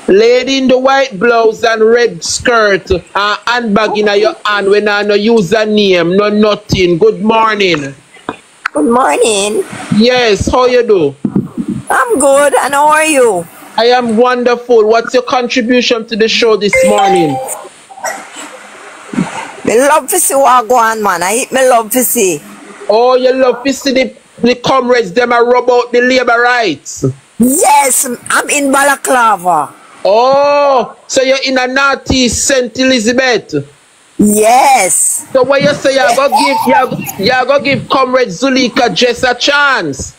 Lady in the white blouse and red skirt and handbag in your hand when I no username, no nothing. Good morning. Good morning. Yes, how you do? I'm good, and how are you? I am wonderful. What's your contribution to the show this morning? Me love to see what go on, man. Me love to see. Oh, you love to see the comrades, them are rub out the labor rights. Yes, I'm in Balaclava. Oh, so you're in a northeast St. Elizabeth. Yes. So what you say, you go give comrade Zulika just a chance?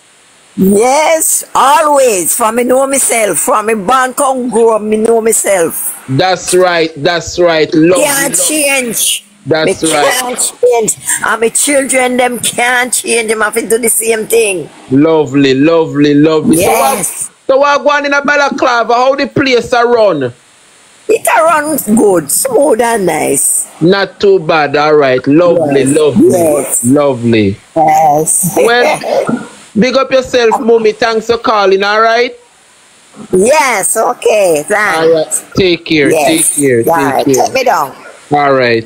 Yes, always. From me know myself. From me born come grow up, me know myself. That's right, that's right. Love can't change. That's me right. Can't change. And my children, them can't change. Them have to do the same thing. Lovely, lovely, lovely. Yes. So what going in a Balaclava? How the place a run? It runs good, smooth and nice. Not too bad, all right. Lovely, yes. lovely, yes. lovely. Yes. Well, big up yourself, Mummy. Thanks for calling, all right? Yes, okay, thanks. All right. Take care, yes. take care, take care. Take me down. All right.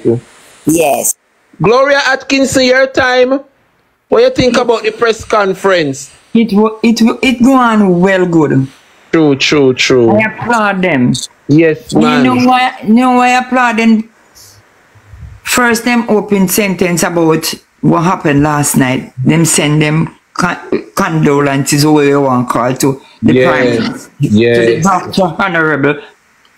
Yes. Gloria Atkinson, your time. What you think about the press conference? It go on well good. True, true, true. I applaud them. Yes, man. You know why I applaud them? First, them open sentence about what happened last night. Them send them condolences or whatever you want to call to the Prime Minister. Yes. To the Dr. Honorable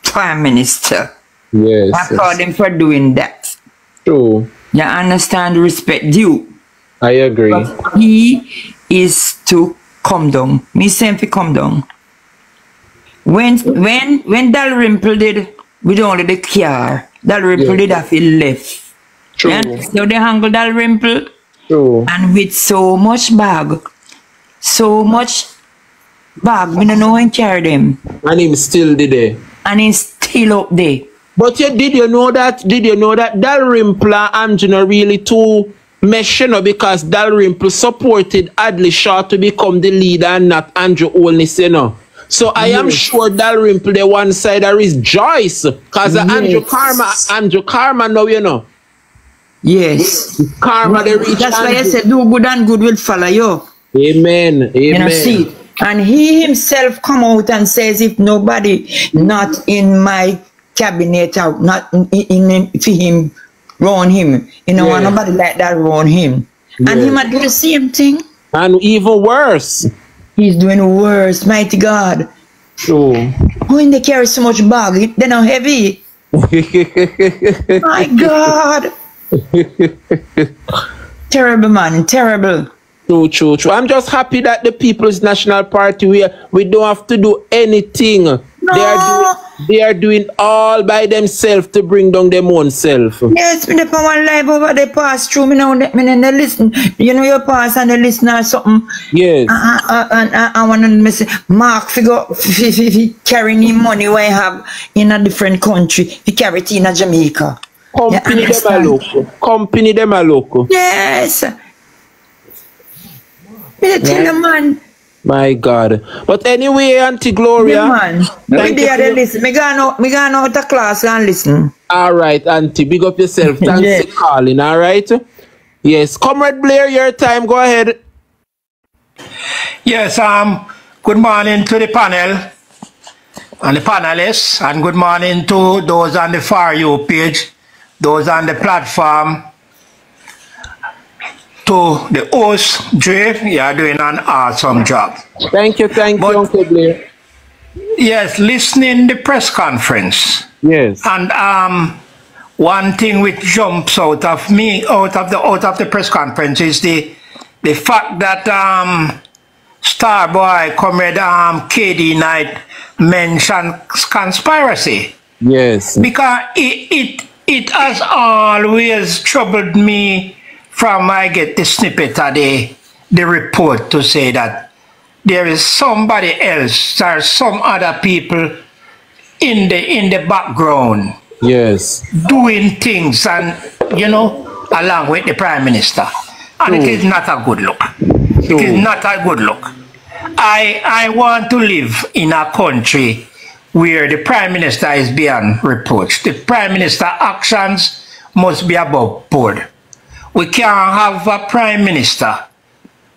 Prime Minister. Yes. I applaud them for doing that. True. You understand, respect due. I agree. But he is to come down. Me saying to come down. When Dalrymple did with only the car, Dalrymple did have it left. True. Yeah? So they hang Dalrymple. True. And with so much bag, we don't know when carry them. And him still did it. And he's still up there. But did you know that Dalrymple and Angela really too mesh, you know, because Dalrymple supported Adley Shaw to become the leader and not Andrew Holness, you know. So I am sure Dalrymple, the one side there is Joyce, because Andrew Karma now, you know. Yes. Karma, they reach. That's why I said do good and good will follow you. Amen. Amen. You know, see. And he himself come out and says, if nobody not in my cabinet or not in for him, round him, you know, nobody like that round him. And he might do the same thing. And even worse. He's doing worse, mighty God. True. When they carry so much bag, they're not heavy. My God. Terrible, man, terrible. True, true, true. I'm just happy that the People's National Party, we don't have to do anything. No. They are doing all by themselves to bring down them own self. Yes, me the one live over they pass through me now. Me they listen. You know you pass and they listen or something. Yes. And I want to say Mark figure carrying him money where I have in a different country. He carry it in a Jamaica. Company them a look. Company them a look. Yes. Me tell you, man. My God. But anyway, Auntie Gloria. Yeah, man. Thank you. Listen. Me going out of class and listen. All right, Auntie. Big up yourself. Thanks for calling. All right. Yes. Comrade Blair, your time. Go ahead. Yes. Good morning to the panel and the panelists, and good morning to those on the For You page, those on the platform. To the host, Dre, you are doing an awesome job. Thank you, Uncle Blair. Yes, listening the press conference. Yes. And one thing which jumps out of me, out of the press conference, is the fact that Starboy, Comrade KD Knight mentioned conspiracy. Yes. Because it has always troubled me. From I get the snippet of the report to say that there is somebody else, there are some other people in the background, yes, doing things, and you know, along with the Prime Minister, and it is not a good look. It is not a good look. I want to live in a country where the Prime Minister is beyond reproach. The Prime Minister's actions must be above board. We can't have a Prime Minister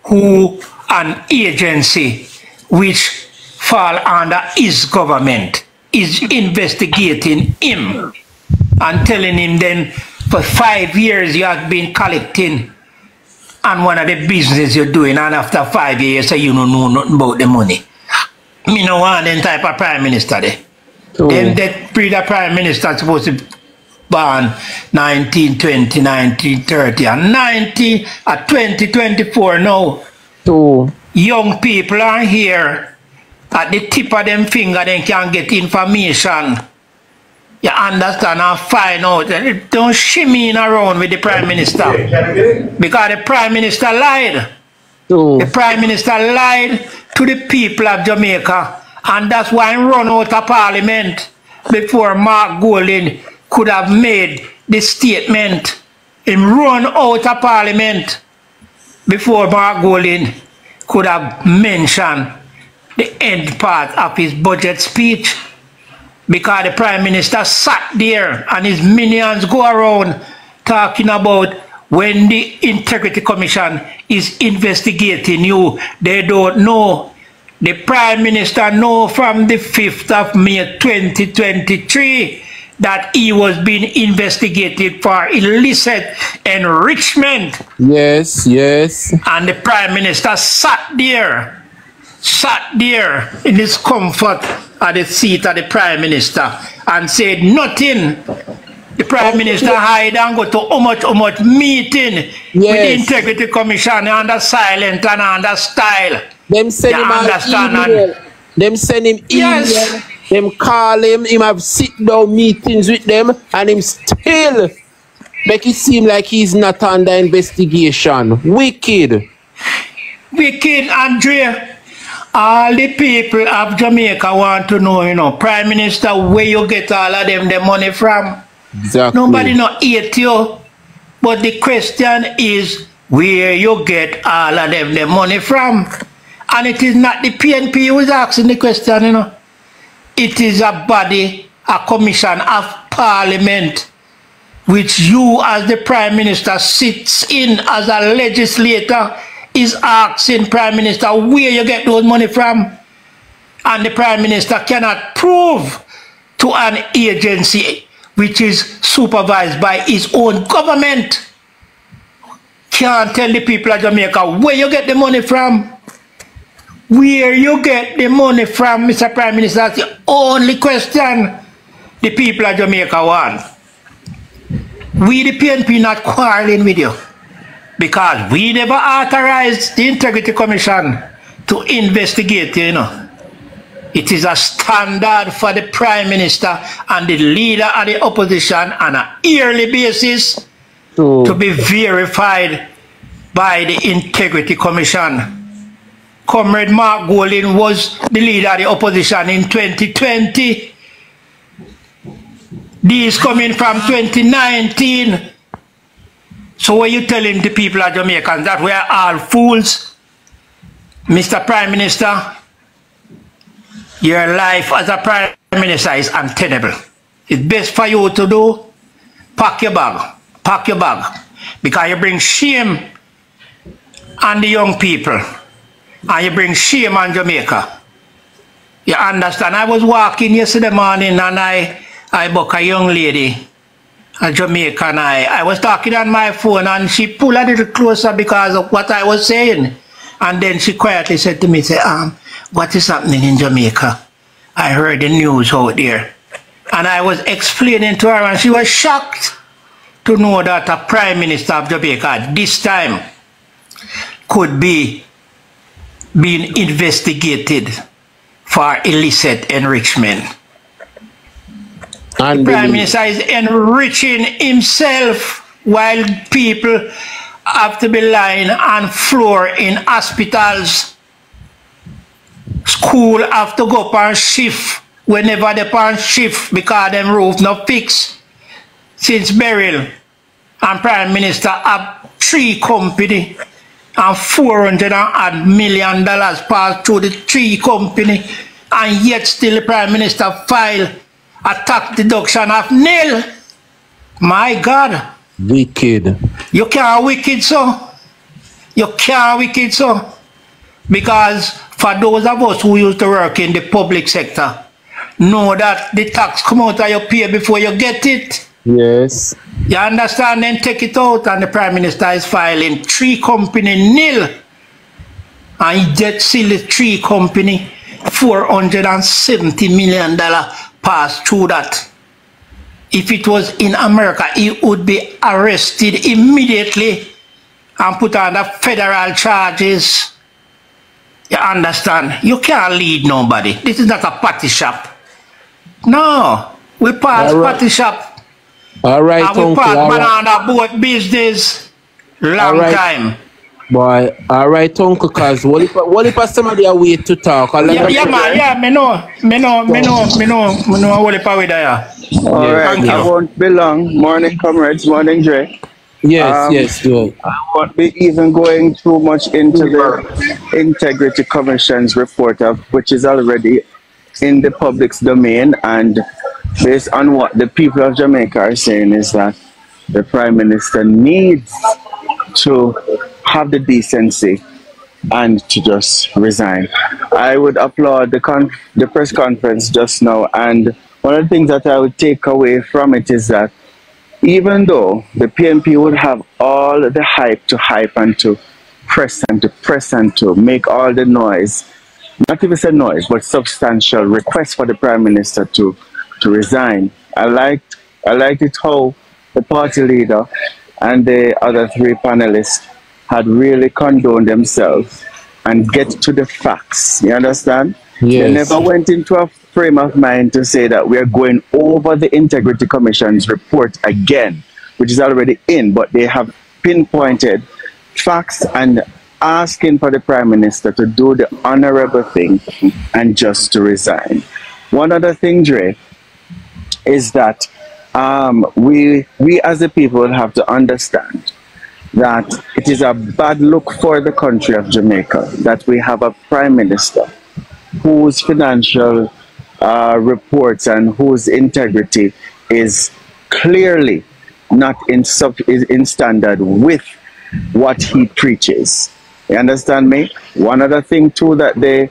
who an agency which fall under his government is investigating him and telling him then for 5 years you have been collecting on one of the business you're doing, and after 5 years so you don't know nothing about the money. Me no want them type of Prime Minister there. Oh. Them that breed of Prime Minister supposed to be born 1920, 1930 and 2024 now. Oh. Young people are here at the tip of them finger, they can get information. You understand and find out. Don't shimmy around with the Prime Minister. Because the Prime Minister lied. Oh. The Prime Minister lied to the people of Jamaica. And that's why he run out of Parliament before Mark Golding could have made the statement. He run out of Parliament before Mark Golding could have mentioned the end part of his budget speech. Because the Prime Minister sat there and his minions go around talking about when the Integrity Commission is investigating you, they don't know. The Prime Minister know from the 5th of May 2023 that he was being investigated for illicit enrichment. Yes, yes. And the Prime Minister sat there in his comfort at the seat of the Prime Minister and said nothing. The Prime Minister hide and go to how much meeting with the Integrity Commission under silent and under style. Them send him an email. Them send him email. Yes. Them call him have sit down meetings with them and him still make it seem like he's not under investigation. Wicked. Wicked, Andrea. All the people of Jamaica want to know, you know, Prime Minister, where you get all of them the money from. Exactly. Nobody not hate you. But the question is where you get all of them the money from. And it is not the PNP who is asking the question, you know. It is a body, a commission of Parliament, which you as the Prime Minister sits in as a legislator, is asking Prime Minister where you get those money from. And the Prime Minister cannot prove to an agency which is supervised by his own government. Can't tell the people of Jamaica where you get the money from. Where you get the money from, Mr. Prime Minister, that's the only question the people of Jamaica want. We, the PNP, not quarreling with you because we never authorized the Integrity Commission to investigate, you know. It is a standard for the Prime Minister and the leader of the opposition on a yearly basis to be verified by the Integrity Commission. Comrade Mark Golding was the leader of the opposition in 2020. These coming from 2019. So when you telling the people of Jamaica that we are all fools, Mr. Prime Minister, your life as a Prime Minister is untenable. It's best for you to do, pack your bag, because you bring shame on the young people. And you bring shame on Jamaica. You understand? I was walking yesterday morning and I booked a young lady, a Jamaican. I was talking on my phone and she pulled a little closer because of what I was saying. And then she quietly said to me, what is happening in Jamaica? I heard the news out there. And I was explaining to her and she was shocked to know that a Prime Minister of Jamaica at this time could be being investigated for illicit enrichment. The Prime Minister is enriching himself while people have to be lying on floor in hospitals. School have to go up on shift whenever they on shift because them roof not fixed since burial. And Prime Minister have 3 companies and $400 million passed through the 3 companies and yet still the Prime Minister file a tax deduction of nil. My God. Wicked. You can't wicked so. You can't wicked so. Because for those of us who used to work in the public sector, know that the tax come out of your pay before you get it. Yes. You understand? Then take it out and the Prime Minister is filing 3 company nil. And he just still the 3 company $470 million passed through that. If it was in America, he would be arrested immediately and put under federal charges. You understand? You can't lead nobody. This is not a party shop. No. We pass party shop. All right, and we uncle. pass banana boat business. Long time. Boy, all right, uncle, cause what if somebody are wait to talk? Yeah, man, yeah, me know what if I there. All right, I won't be long. Morning, comrades. Morning, Dre. Yes, good. I won't be even going too much into the Integrity Commission's report, which is already in the public's domain, and based on what the people of Jamaica are saying is that the Prime Minister needs to have the decency and to just resign. I would applaud the press conference just now, and one of the things that I would take away from it is that even though the PNP would have all the hype and to press and to make all the noise, not even say noise, but substantial requests for the Prime Minister to resign. I liked it how the party leader and the other 3 panelists had really condoned themselves and get to the facts. You understand? Yes. They never went into a frame of mind to say that we are going over the Integrity Commission's report again, which is already in, but they have pinpointed facts and asking for the Prime Minister to do the honorable thing and just to resign. One other thing, Dre, is that we as a people have to understand that it is a bad look for the country of Jamaica that we have a Prime Minister whose financial reports and whose integrity is clearly not in standard with what he preaches. You understand me? One other thing too that the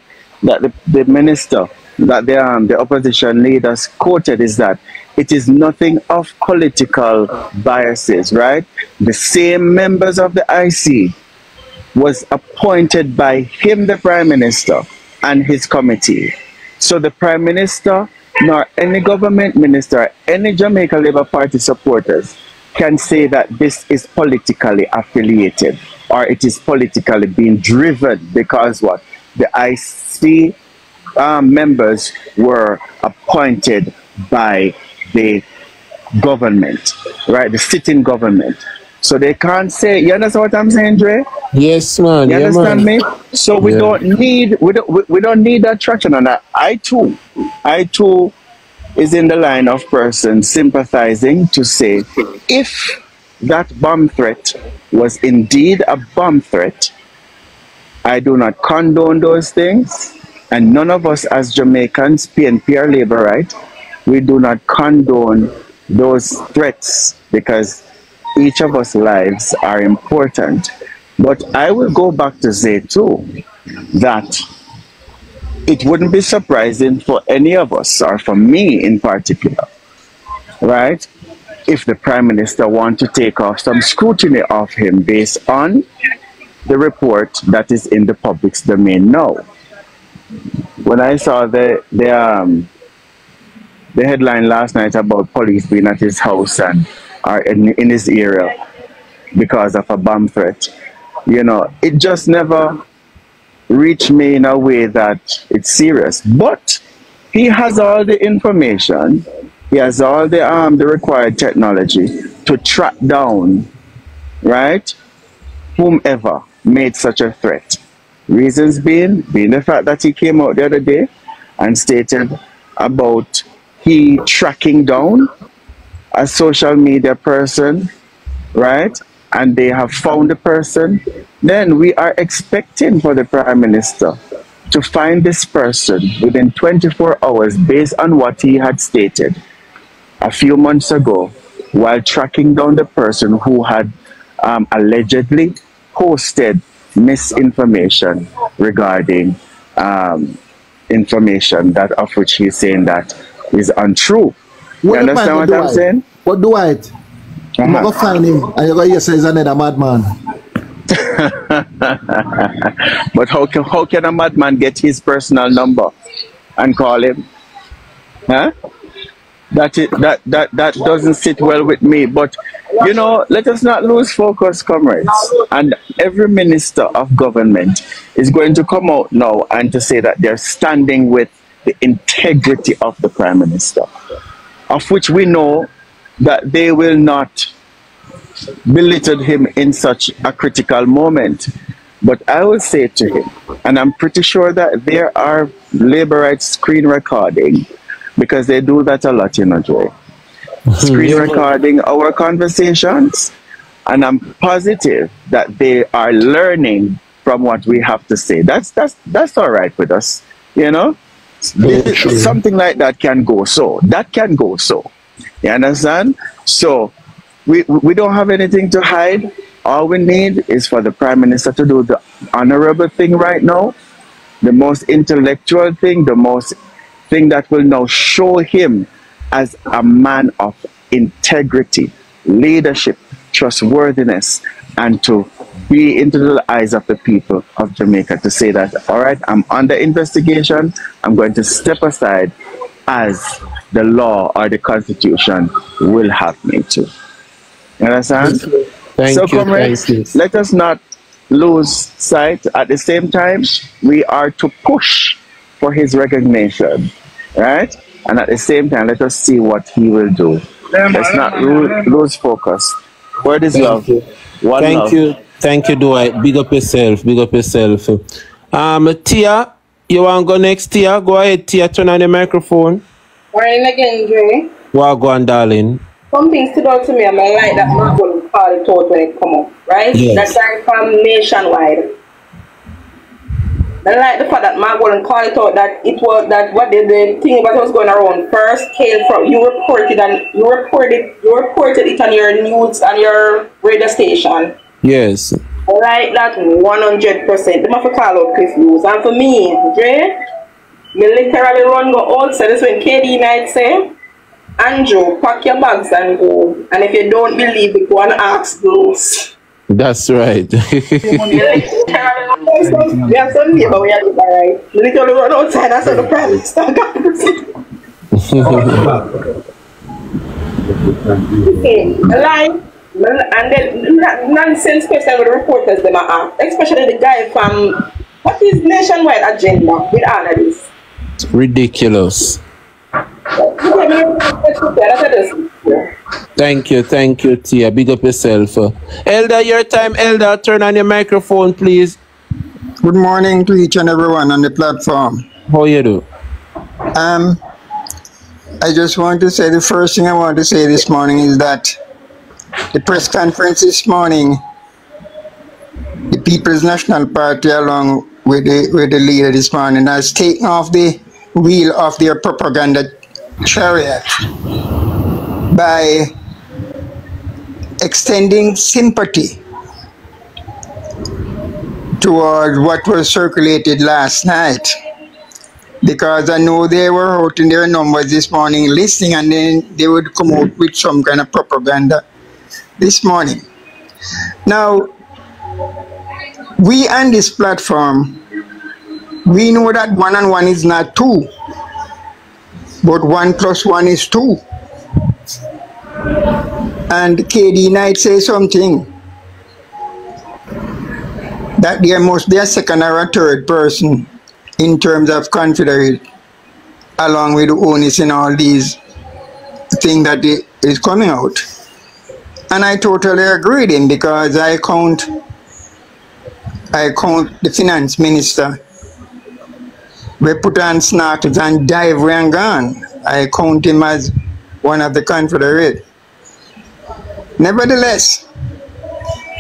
minister, that the opposition leaders quoted is that it is nothing of political biases, right? The same members of the IC was appointed by him, the Prime Minister, and his committee. So the Prime Minister, nor any government minister, any Jamaica Labour Party supporters can say that this is politically affiliated or it is politically being driven because what? The IC members were appointed by the government, right? The sitting government. So they can't say, you understand what I'm saying, Dre? Yes, man. You understand me? So we don't need that traction on that. I too is in the line of persons sympathizing to say, if that bomb threat was indeed a bomb threat, I do not condone those things, and none of us as Jamaicans, PNP or Labour, right? We do not condone those threats because each of us lives are important. But I will go back to say too that it wouldn't be surprising for any of us, or for me in particular, right, if the Prime Minister want to take off some scrutiny of him based on the report that is in the public's domain now. When I saw the headline last night about police being at his house and are in his area because of a bomb threat, you know, it just never reached me in a way that it's serious. But he has all the information, he has all the required technology to track down, right, whomever made such a threat. Reasons being the fact that he came out the other day and stated about he tracking down a social media person, right? And they have found the person. Then we are expecting for the Prime Minister to find this person within 24 hours based on what he had stated a few months ago while tracking down the person who had allegedly posted misinformation regarding information that of which he's saying that is untrue. You understand what I'm saying? But do it. I'm going to find him and you're going to say he's another madman. But how can a madman get his personal number and call him? Huh? That doesn't sit well with me. But you know, let us not lose focus, comrades. And every minister of government is going to come out now and to say that they're standing with the integrity of the Prime Minister, of which we know that they will not belittle him in such a critical moment. But I will say to him, and I'm pretty sure that there are labor rights screen recording, because they do that a lot, you know, Joy. Screen recording our conversations, and I'm positive that they are learning from what we have to say. That's all right with us, you know. Something like that can go so. That can go so. You understand? So we don't have anything to hide. All we need is for the Prime Minister to do the honorable thing right now, the most intellectual thing, the most thing that will now show him as a man of integrity, leadership, trustworthiness, and to be into the eyes of the people of Jamaica to say that, all right, I'm under investigation, I'm going to step aside as the law or the Constitution will have me to. You understand? Thank you. Comrades, let us not lose sight. At the same time, we are to push for his recognition, right? And at the same time, let us see what he will do. Let's not lose focus. Word is love. One Thank love. Thank you, Dwight. Big up yourself. Big up yourself. Tia, you want to go next, Tia? Go ahead, Tia. Turn on the microphone. Morning again, Dre. Well, go on, darling. Something stood out to me, and I like that man will call it out when it come up, right? Yes. That's from nationwide. I like the fact that Margot called it out that it was that what the thing that was going around first came from you reported it on your news and your radio station. Yes. I like that 100%. They must call out Cliff News. And for me, Dre, me literally run go outside. That's when KD Knight say, Andrew, pack your bags and go. And if you don't believe it, go and ask those. That's right. We have some neighbor, we are right. Literally run outside, that's how the Prime Minister got lie. And then nonsense question with the reporters them are asked, especially the guy from what is nationwide agenda with all of this. It's ridiculous. Thank you, Tia. Big up yourself. Elder, your time, Elder. Turn on your microphone, please. Good morning to each and everyone on the platform. How you do? I just want to say the first thing I want to say this morning is that the press conference this morning, the People's National Party along with the leader this morning has taken off the wheel of their propaganda chariot by extending sympathy toward what was circulated last night, because I know they were out in their numbers this morning listening, and then they would come out with some kind of propaganda this morning. Now, we on this platform, we know that 1 and 1 is not 2, but 1 + 1 is 2. And KD Knight says something that there must be a second or a third person in terms of Confederate, along with the onus in all these things that is coming out. And I totally agree with him, because I count the finance minister. We put on snorters and dive and gone. I count him as one of the Confederate. Nevertheless,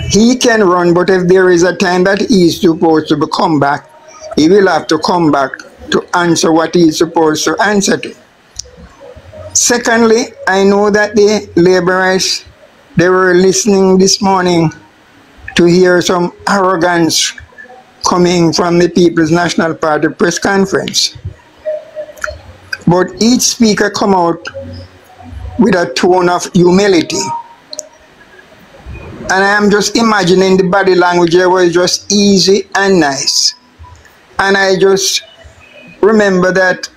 he can run, but if there is a time that he is supposed to come back, he will have to come back to answer what he is supposed to answer to. Secondly, I know that the laborers, they were listening this morning to hear some arrogance coming from the People's National Party press conference. But each speaker come out with a tone of humility. And I am just imagining the body language there was just easy and nice. And I just remember that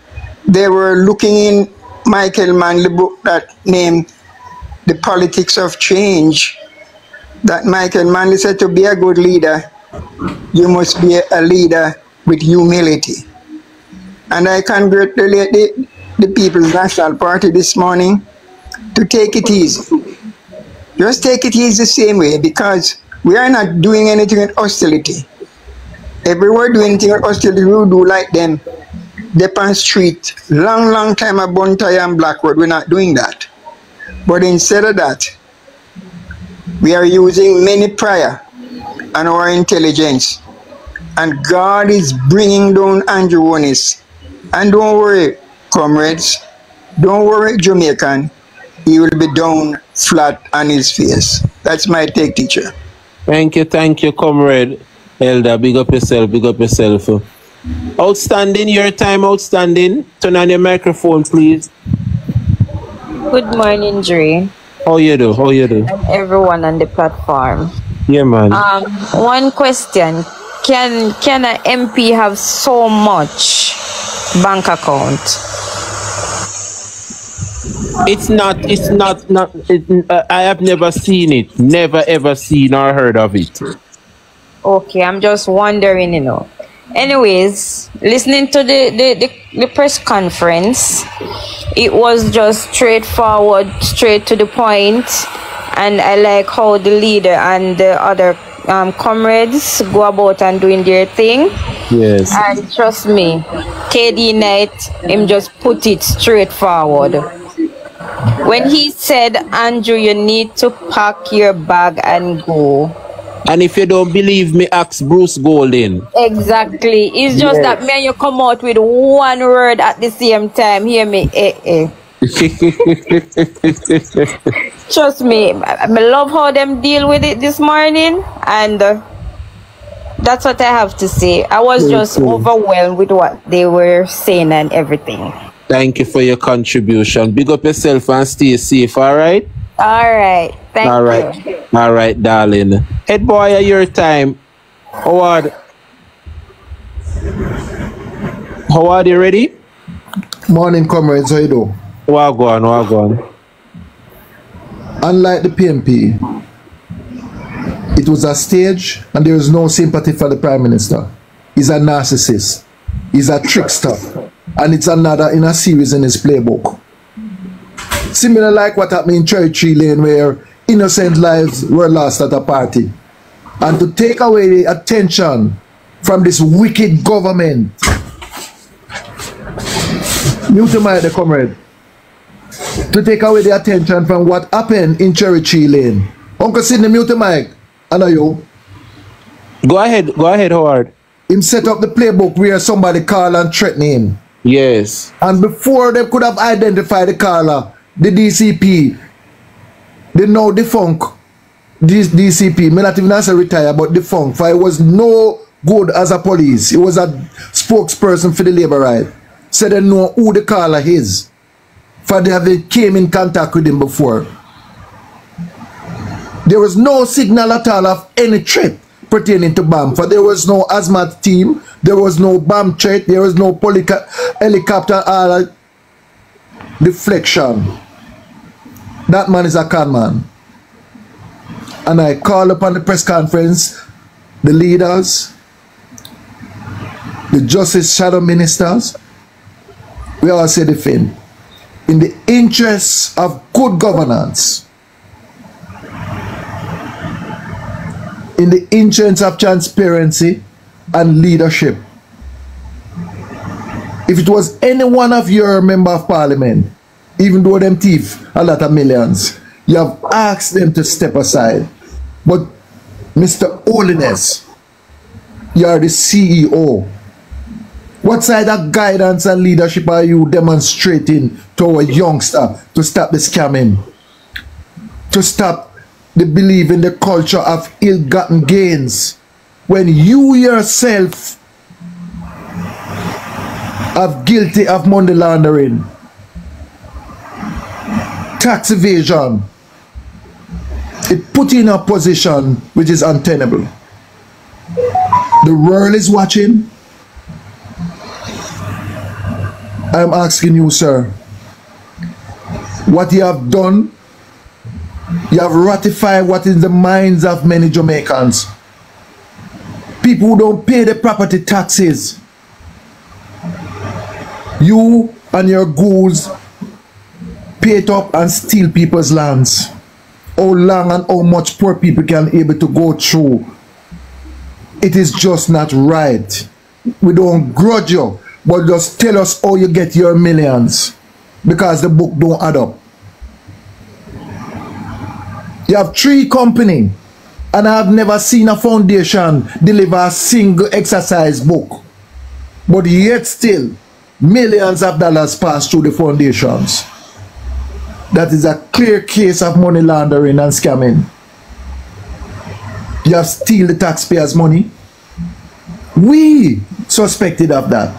they were looking in Michael Manley's book that named The Politics of Change, that Michael Manley said to be a good leader, you must be a leader with humility. And I congratulate the People's National Party this morning to take it easy. Just take it easy the same way, because we are not doing anything with hostility. If we were doing anything with hostility, we would do like them. Depan Street, long time at Bontaya and Blackwood, we're not doing that. But instead of that, we are using many prayer and our intelligence. And God is bringing down Andrew Wonis. And don't worry, comrades, don't worry, Jamaican, he will be down flat on his face. That's my take, teacher. Thank you, comrade. Elder, big up yourself, big up yourself. Outstanding, your time outstanding. Turn on your microphone, please. Good morning, Dre. How you do? And everyone on the platform. Yeah, man. One question. Can an MP have so much bank account? I have never seen it. Never ever seen or heard of it. Okay, I'm just wondering, you know. Anyways, listening to the press conference, it was just straightforward, straight to the point, and I like how the leader and the other comrades go about and doing their thing. Yes. And trust me, KD Knight, him just put it straightforward. When he said, Andrew, you need to pack your bag and go. And if you don't believe me, ask Bruce Golding. Exactly. It's just that man, you come out with one word at the same time. Hear me? Trust me, I love how them deal with it this morning. And that's what I have to say. I was just overwhelmed with what they were saying and everything. Thank you for your contribution. Big up yourself and stay safe, all right? All right. Thank you. All right, darling. Head boy, at your time. Howard, you ready? Morning, comrades. How you do? Wagwan. Unlike the PNP, it was a stage and there is no sympathy for the Prime Minister. He's a narcissist. He's a trickster. And it's another in a series in his playbook. Similar like what happened in Cherry Lane, where innocent lives were lost at a party. And to take away the attention from this wicked government. Mute the mic, the comrade. To take away the attention from what happened in Cherry Lane. Uncle Sidney, mute the mic. I know you. Go ahead, Howard. Him set up the playbook where somebody call and threaten him. Yes. And before they could have identified the caller, the DCP, the now defunct DCP, may not even say retire, but defunct, for it was no good as a police. He was a spokesperson for the labor right. So they know who the caller is. For they came in contact with him before. There was no signal at all of any threat pertaining to bomb. For there was no hazmat team, there was no bomb threat, there was no helicopter or deflection. That man is a con man. And I call upon the press conference, the leaders, the justice shadow ministers, we all say the thing. In the interests of good governance, in the interest of transparency and leadership, if it was any one of your member of parliament, even though them thief a lot of millions, you have asked them to step aside. But Mr. Holiness, you are the CEO. What side of guidance and leadership are you demonstrating to a youngster to stop the scamming? To stop the belief in the culture of ill-gotten gains, when you yourself are guilty of money laundering, tax evasion? It put you in a position which is untenable. The world is watching. I'm asking you, sir, what you have done, you have ratified what is in the minds of many Jamaicans. People who don't pay the property taxes. You and your ghouls pay it up and steal people's lands. How long and how much poor people can able to go through. It is just not right. We don't grudge you, but just tell us how you get your millions, because the book don't add up. You have 3 companies, and I have never seen a foundation deliver a single exercise book. But yet still, millions of dollars pass through the foundations. That is a clear case of money laundering and scamming. You have steal the taxpayers' money. We suspected of that.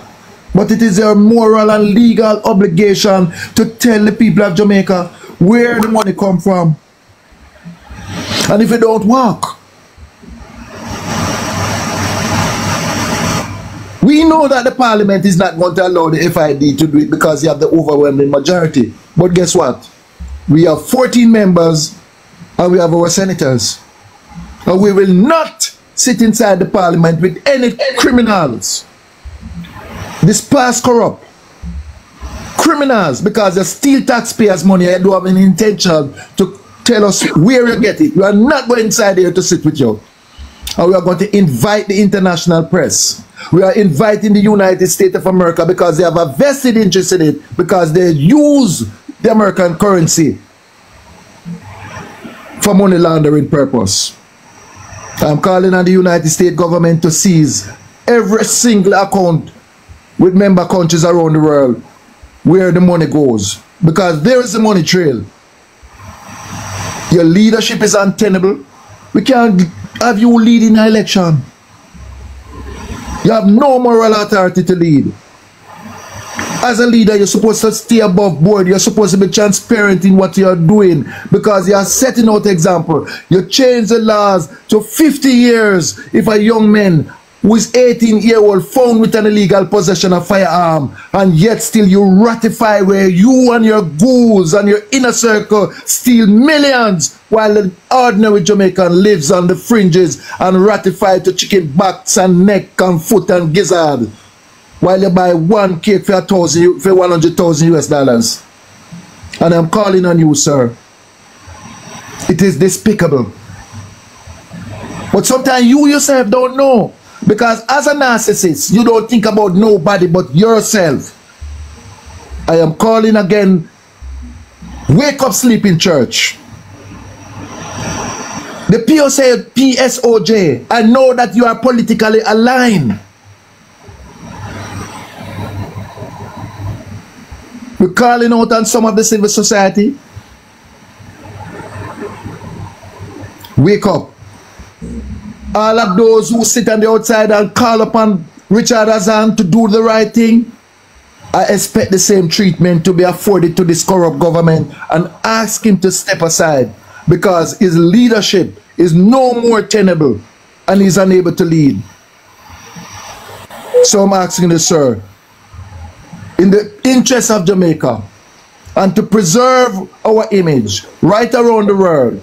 But it is our moral and legal obligation to tell the people of Jamaica where the money come from. And if you don't walk, we know that the parliament is not going to allow the FID to do it because you have the overwhelming majority. But guess what? We have 14 members and we have our senators. And we will not sit inside the parliament with any criminals. This past corrupt criminals, because they steal taxpayers' money and don't have any intention to tell us where you get it. We are not going inside here to sit with you. And we are going to invite the international press. We are inviting the United States of America because they have a vested interest in it, because they use the American currency for money laundering purpose. I'm calling on the United States government to seize every single account with member countries around the world where the money goes, because there is a money trail. Your leadership is untenable. We can't have you leading an election. You have no moral authority to lead. As a leader, you're supposed to stay above board. You're supposed to be transparent in what you're doing, because you're setting out example. You change the laws to 50 years if a young man who is 18-year-old found with an illegal possession of firearm, and yet still you ratify where you and your ghouls and your inner circle steal millions while the ordinary Jamaican lives on the fringes and ratify to chicken backs and neck and foot and gizzard, while you buy one cake for $100,000 US. And I'm calling on you, sir. It is despicable. But sometimes you yourself don't know, because as a narcissist, you don't think about nobody but yourself. I am calling again, wake up, sleeping church. The PSOJ, I know that you are politically aligned. We're calling out on some of the civil society. Wake up. All of those who sit on the outside and call upon Richard Azan to do the right thing, I expect the same treatment to be afforded to this corrupt government, and ask him to step aside, because his leadership is no more tenable and he's unable to lead. So I'm asking you, sir, in the interest of Jamaica and to preserve our image right around the world,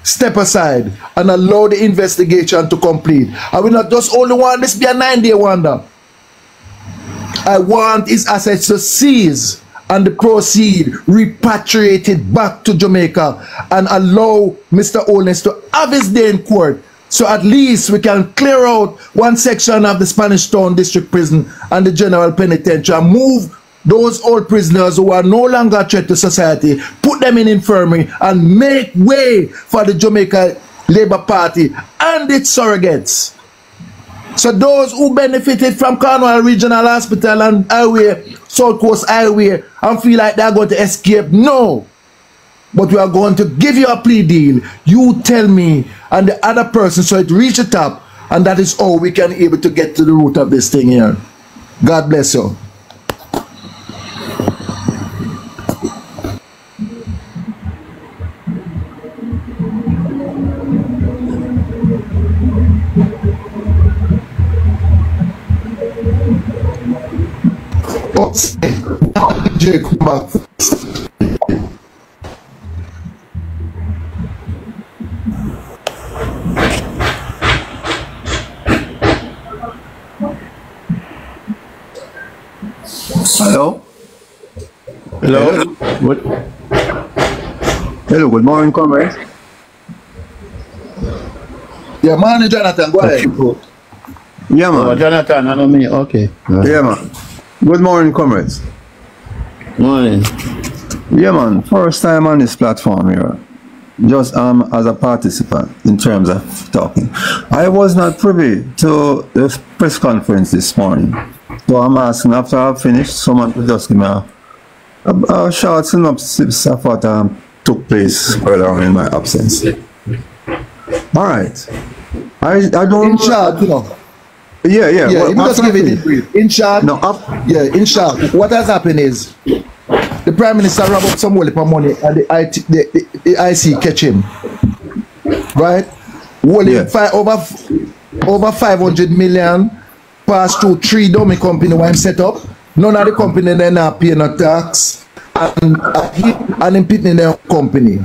step aside and allow the investigation to complete. I will not just only want this to be a 9-day wonder. I want his assets to seize and the proceed repatriated back to Jamaica, and allow Mr. Holness to have his day in court, so at least we can clear out one section of the Spanish Town District Prison and the General Penitentiary and move those old prisoners who are no longer a threat to society, put them in infirmary, and make way for the Jamaica Labour Party and its surrogates So those who benefited from Cornwall Regional Hospital and Highway, South Coast Highway, and feel like they're going to escape, no. But we are going to give you a plea deal. You tell me and the other person so it reach the top, and that is how we can able to get to the root of this thing here. God bless you. Jay, come back. Hello? Hello? Good. Hello, good morning, comrades. Yeah, man, Jonathan, go ahead. Yeah, man. Oh, Jonathan, I know me. Okay. Yeah, man. Good morning, comrades. Morning. Yeah, man. First time on this platform here. Just as a participant in terms of talking. I was not privy to the press conference this morning. So I'm asking after I've finished, someone could just give me a short synopsis of what took place earlier on in my absence. All right. I don't. In short, you know. Yeah. Yeah, just give it in brief. In short, no, yeah, in short, what has happened is the Prime Minister robbed up some money and the IC catch him. Right? Over 500 million passed through 3 dummy company when set up. None of the company then not pay no tax and him pitting their company.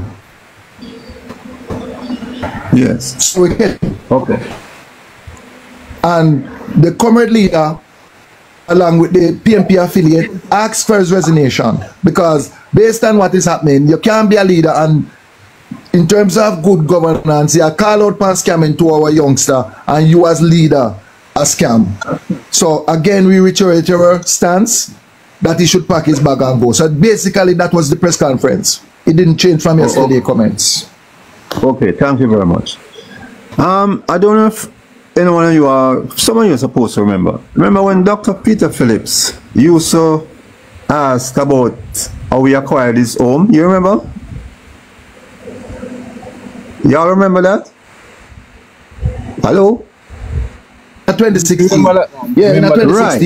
Yes. So we get okay. And the comrade leader, along with the PNP affiliate, asked for his resignation because based on what is happening, you can't be a leader and in terms of good governance, you call out for scamming to our youngster and you as leader a scam. So again, we reiterate our stance that he should pack his bag and go. So basically that was the press conference. It didn't change from yesterday's comments. Okay, thank you very much. I don't know if anyone of you are, some of you are supposed to remember. Remember when Dr. Peter Phillips used to ask about how we acquired his home? You remember? Y'all remember that? Hello? In 2016. Yeah, in 2016. Right.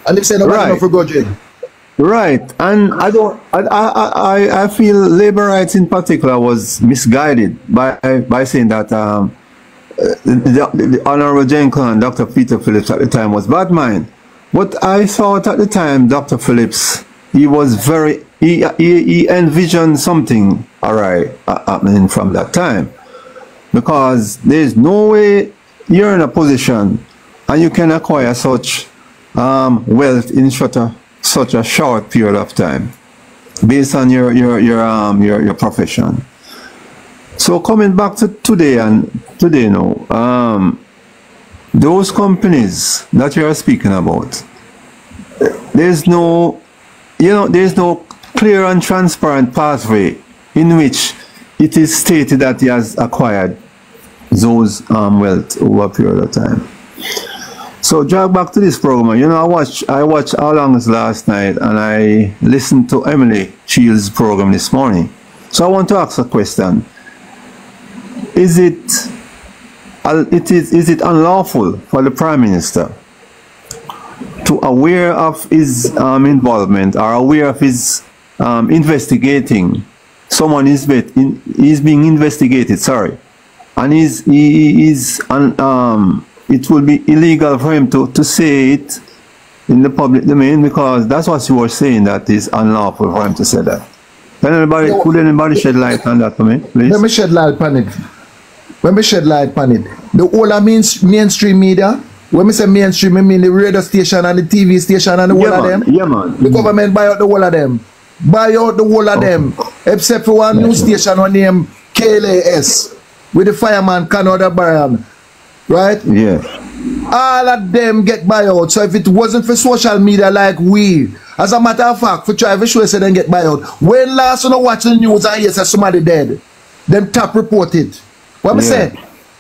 And they said nobody enough for Godric. Right, and I feel labor rights in particular was misguided by saying that the Honorable Jenkins, Dr. Peter Phillips at the time was bad mind. But I thought at the time Dr. Phillips, he was very, he envisioned something happening from that time. Because there's no way you're in a position and you can acquire such wealth in such a short period of time based on your profession. So coming back to today now, those companies that you are speaking about, there's no clear and transparent pathway in which it is stated that he has acquired those wealth over a period of time. So drag back to this program. You know, I watched How Long Is last night and I listened to Emily Shields' program this morning. So I want to ask a question. Is it unlawful for the Prime Minister to aware of his involvement or aware of his investigating someone is being investigated, and it will be illegal for him to say it in the public domain, because that's what you were saying, that is unlawful for him to say that. Could anybody shed light on that for me, please? Let me shed light on it. The whole of mainstream media, when we say mainstream, I mean the radio station and the TV station and the whole of them. Yeah, man. The government buy out the whole of them. Buy out the whole of them. Except for one news station on name KLAS with the fireman Canada Baran. Right? Yeah. All of them get buyout. So if it wasn't for social media like we, as a matter of fact, for try to show say then get buyout. When last you watch the news and hear say somebody dead, them top report it. What me say?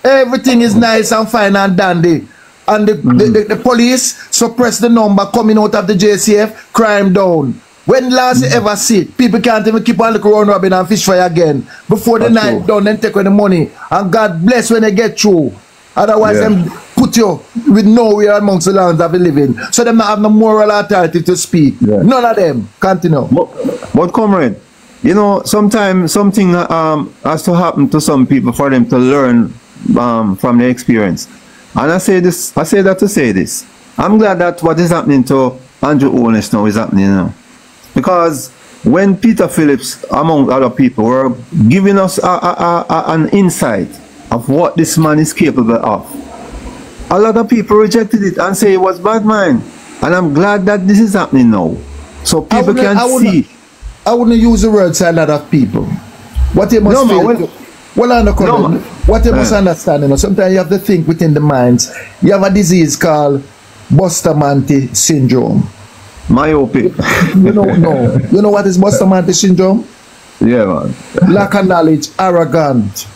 Everything is nice and fine and dandy. and the police suppress the number coming out of the JCF, crime down. When last you ever see it, people can't even keep on looking around robbing and fish fry again. Before the night done, then take away the money. And God bless when they get through. Otherwise, them put you with nowhere amongst the lands that we live in. So them not have no moral authority to speak. None of them. Continue. But comrade, you know, sometimes something has to happen to some people for them to learn from their experience. And I say that to say this. I'm glad that what is happening to Andrew Holness now is happening now. Because when Peter Phillips, among other people, were giving us an insight of what this man is capable of, a lot of people rejected it and say it was bad mind. And I'm glad that this is happening now. So people can see. I wouldn't use the word a lot of people. What you must what you must understand, you know, sometimes you have to think within the minds. You have a disease called Bustamante syndrome. Myopic. You know what is Bustamante syndrome? Yeah, man. Lack of knowledge, arrogant.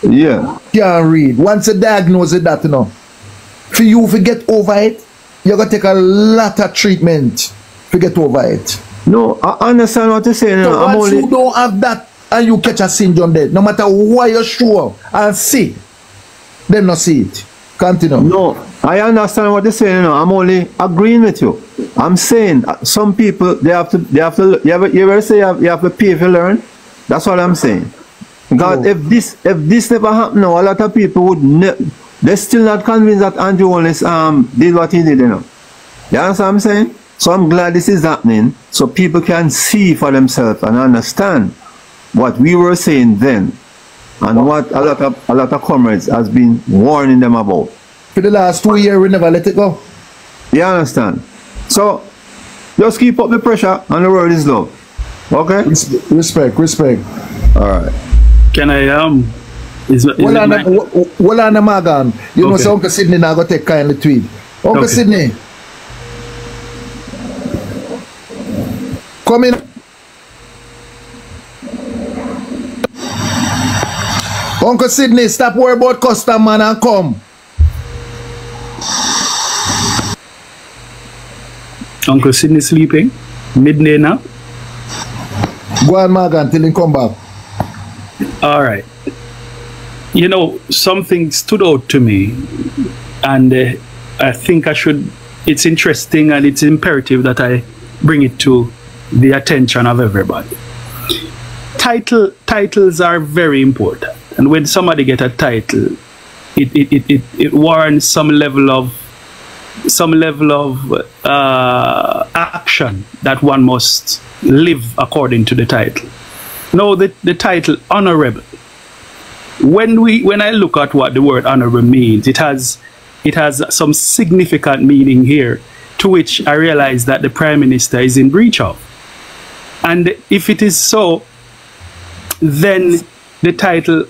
Yeah. Can't read. Once you diagnose it, that, you know, for you to get over it, you're going to take a lot of treatment to get over it. No, I understand what you're saying. So once you don't have that and you catch a syndrome there, no matter what you're sure and see, them not see it. Continue. No, I understand what you're saying. You know, I'm only agreeing with you. I'm saying some people you ever say you have to pay if you learn? That's what I'm saying. Because if this never happened now, a lot of people would they're still not convinced that Andrew Holness did what he did, you know. You understand what I'm saying? So I'm glad this is happening so people can see for themselves and understand what we were saying then and what a lot of comrades has been warning them about. For the last 2 years, we never let it go. You understand? So just keep up the pressure and the word is love. Okay? Respect. All right. Can I well on the Magan. You know, so Uncle Sydney now go take kindly tweet. Uncle Sydney. Come in. Uncle Sydney, stop worrying about custom, man, and come. Uncle Sydney sleeping? Midday now? Go on, Morgan, till he come back. All right. You know, something stood out to me, and I think it's interesting and it's imperative that I bring it to the attention of everybody. Titles are very important, and when somebody get a title, it warrants some level of action that one must live according to the title. Now, the title honorable. When I look at what the word honorable means, it has some significant meaning here, to which I realize that the Prime Minister is in breach of. And if it is so, then the title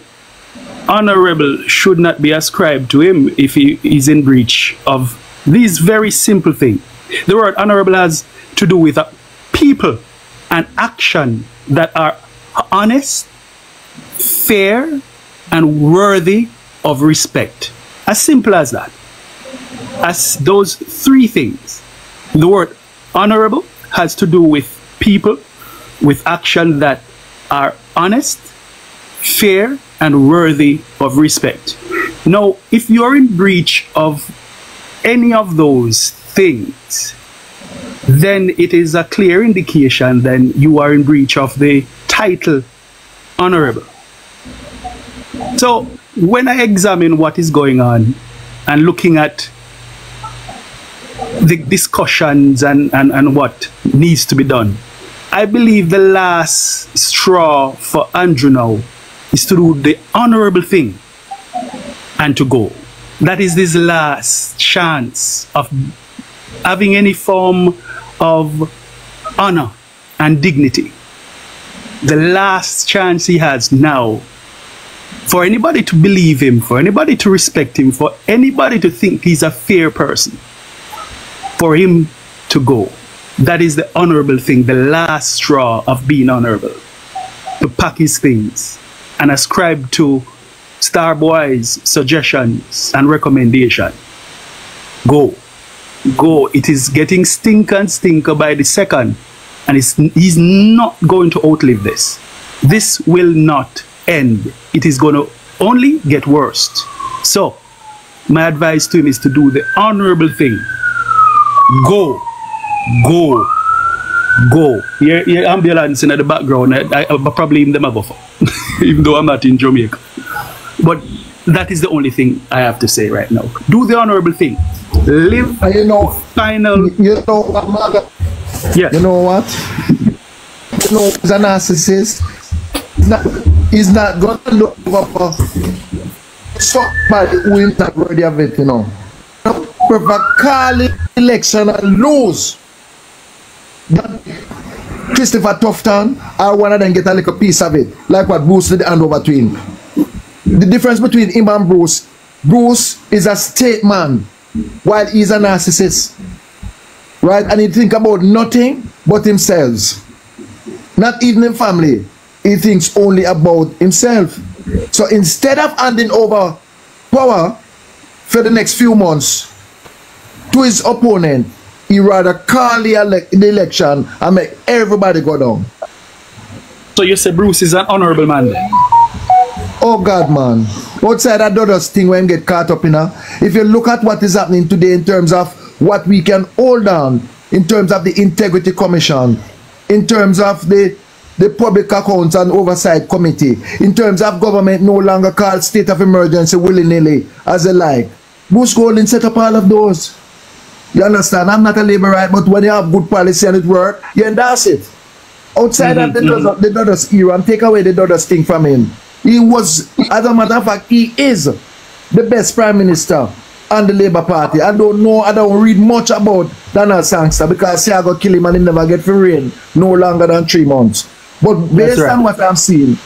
honorable should not be ascribed to him if he is in breach of these very simple things. The word honorable has to do with people and action that are honest, fair, and worthy of respect. As simple as that. As those three things. The word honorable has to do with people with action that are honest, fair, and worthy of respect. Now, if you're in breach of any of those things, then it is a clear indication then you are in breach of the title honorable. So when I examine what is going on and looking at the discussions and what needs to be done, I believe the last straw for Andrew now is to do the honorable thing and to go. That is his last chance of having any form of honor and dignity. The last chance he has now for anybody to believe him, for anybody to respect him, for anybody to think he's a fair person, for him to go. That is the honorable thing, the last straw of being honorable. To pack his things and ascribe to Starboy's suggestions and recommendation. Go. Go. It is getting stinker and stinker by the second. And he's not going to outlive this. This will not end. It is going to only get worse. So, my advice to him is to do the honorable thing. Go. Go. Go. Your ambulance in the background, I probably in them above, even though I'm not in Jamaica. But that is the only thing I have to say right now. Do the honorable thing. Live final. You know what, mother? Yes. You know what? You know, as a narcissist, he's not going to look for somebody who is not worthy of it, you know. Call election and lose. Christopher Tufton, I one of them get a little piece of it, like what Bruce did hand over to him. The difference between him and Bruce is a statesman, while he's a narcissist. Right? And he think about nothing but himself. Not even in family. He thinks only about himself. So instead of handing over power for the next few months to his opponent, he rather call the election and make everybody go down. So you say Bruce is an honorable man then? Oh God, man. Outside that Dodders thing when get caught up in if you look at what is happening today in terms of what we can hold on, in terms of the Integrity Commission, in terms of the Public Accounts and Oversight Committee, in terms of government no longer called state of emergency willy-nilly as they like. Bruce Golding set up all of those. You understand? I'm not a Labourite, but when you have good policy and it works, you endorse it. Outside of the Dodders era, and take away the Dodders thing from him. He was, as a matter of fact, he is the best Prime Minister on the Labour Party. I don't read much about Donald Sangster because I got kill him and he never get for rain no longer than 3 months. But based on what I'm seeing,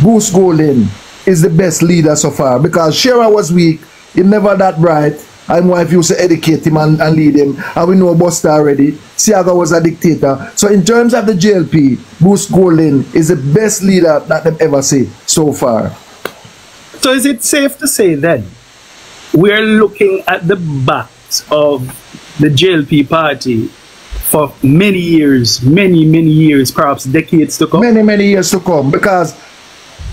Bruce Golding is the best leader so far because Shearer was weak, he never that bright. And wife used to educate him and lead him. And we know Buster already. Siaga was a dictator. So in terms of the JLP, Bruce Golding is the best leader that they've ever seen so far. So is it safe to say then we're looking at the backs of the JLP party for many years, many years, perhaps decades to come? Many years to come, because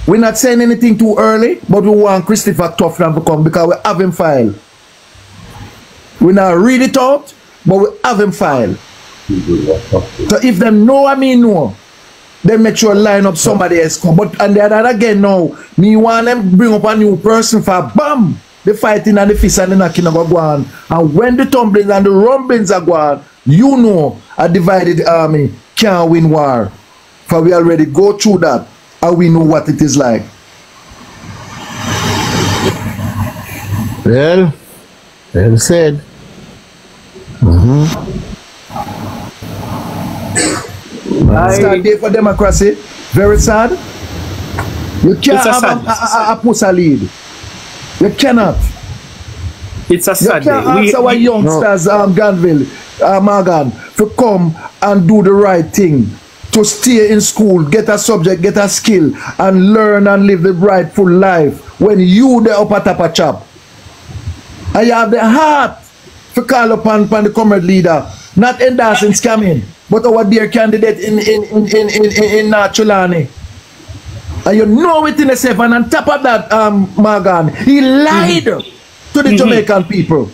we're not saying anything too early, but we want Christopher Tufton to come because we have him filed. We not read it out, but we have him filed. So if them know I mean no, then make sure line up somebody else come. But and the other again now, me want them bring up a new person for bam, the fighting and the fist and the knocking are go on. And when the tumblings and the rumblings are going, you know a divided army can't win war. For we already go through that and we know what it is like. Well said. Start day for democracy. Very sad. You can't have a pussy lead. You cannot. It's a sad day. You can't ask our youngsters, Granville, Morgan, to come and do the right thing. To stay in school, get a subject, get a skill, and learn and live the rightful life when you the upper top of chop. And you have the heart to call upon the comrade leader, not endorsing scamming, but our dear candidate in Chulani. And you know it in yourself, and on top of that, Morgan, he lied to the Jamaican people.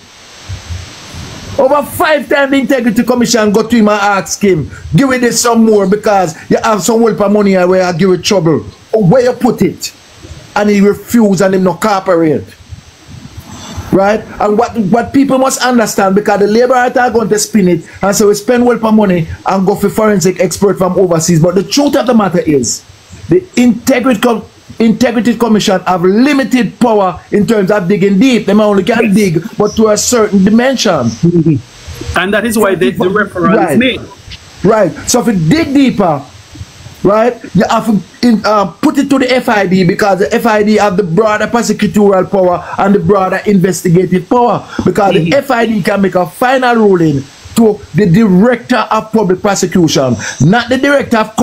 Over 5 times the Integrity Commission got to him and asked him, give it this some more because you have some help of money where I give it trouble. Where you put it? And he refused and him not cooperate. Right? And what people must understand, because the Labour are going to spin it and so we spend well for money and go for forensic expert from overseas. But the truth of the matter is, the Integrity Commission have limited power in terms of digging deep. They only can dig, but to a certain dimension. And that is why the referral is made. Right. So if you dig deeper, right, you have to put it to the FID, because the FID have the broader prosecutorial power and the broader investigative power, because the FID can make a final ruling to the Director of Public Prosecution, not the Director of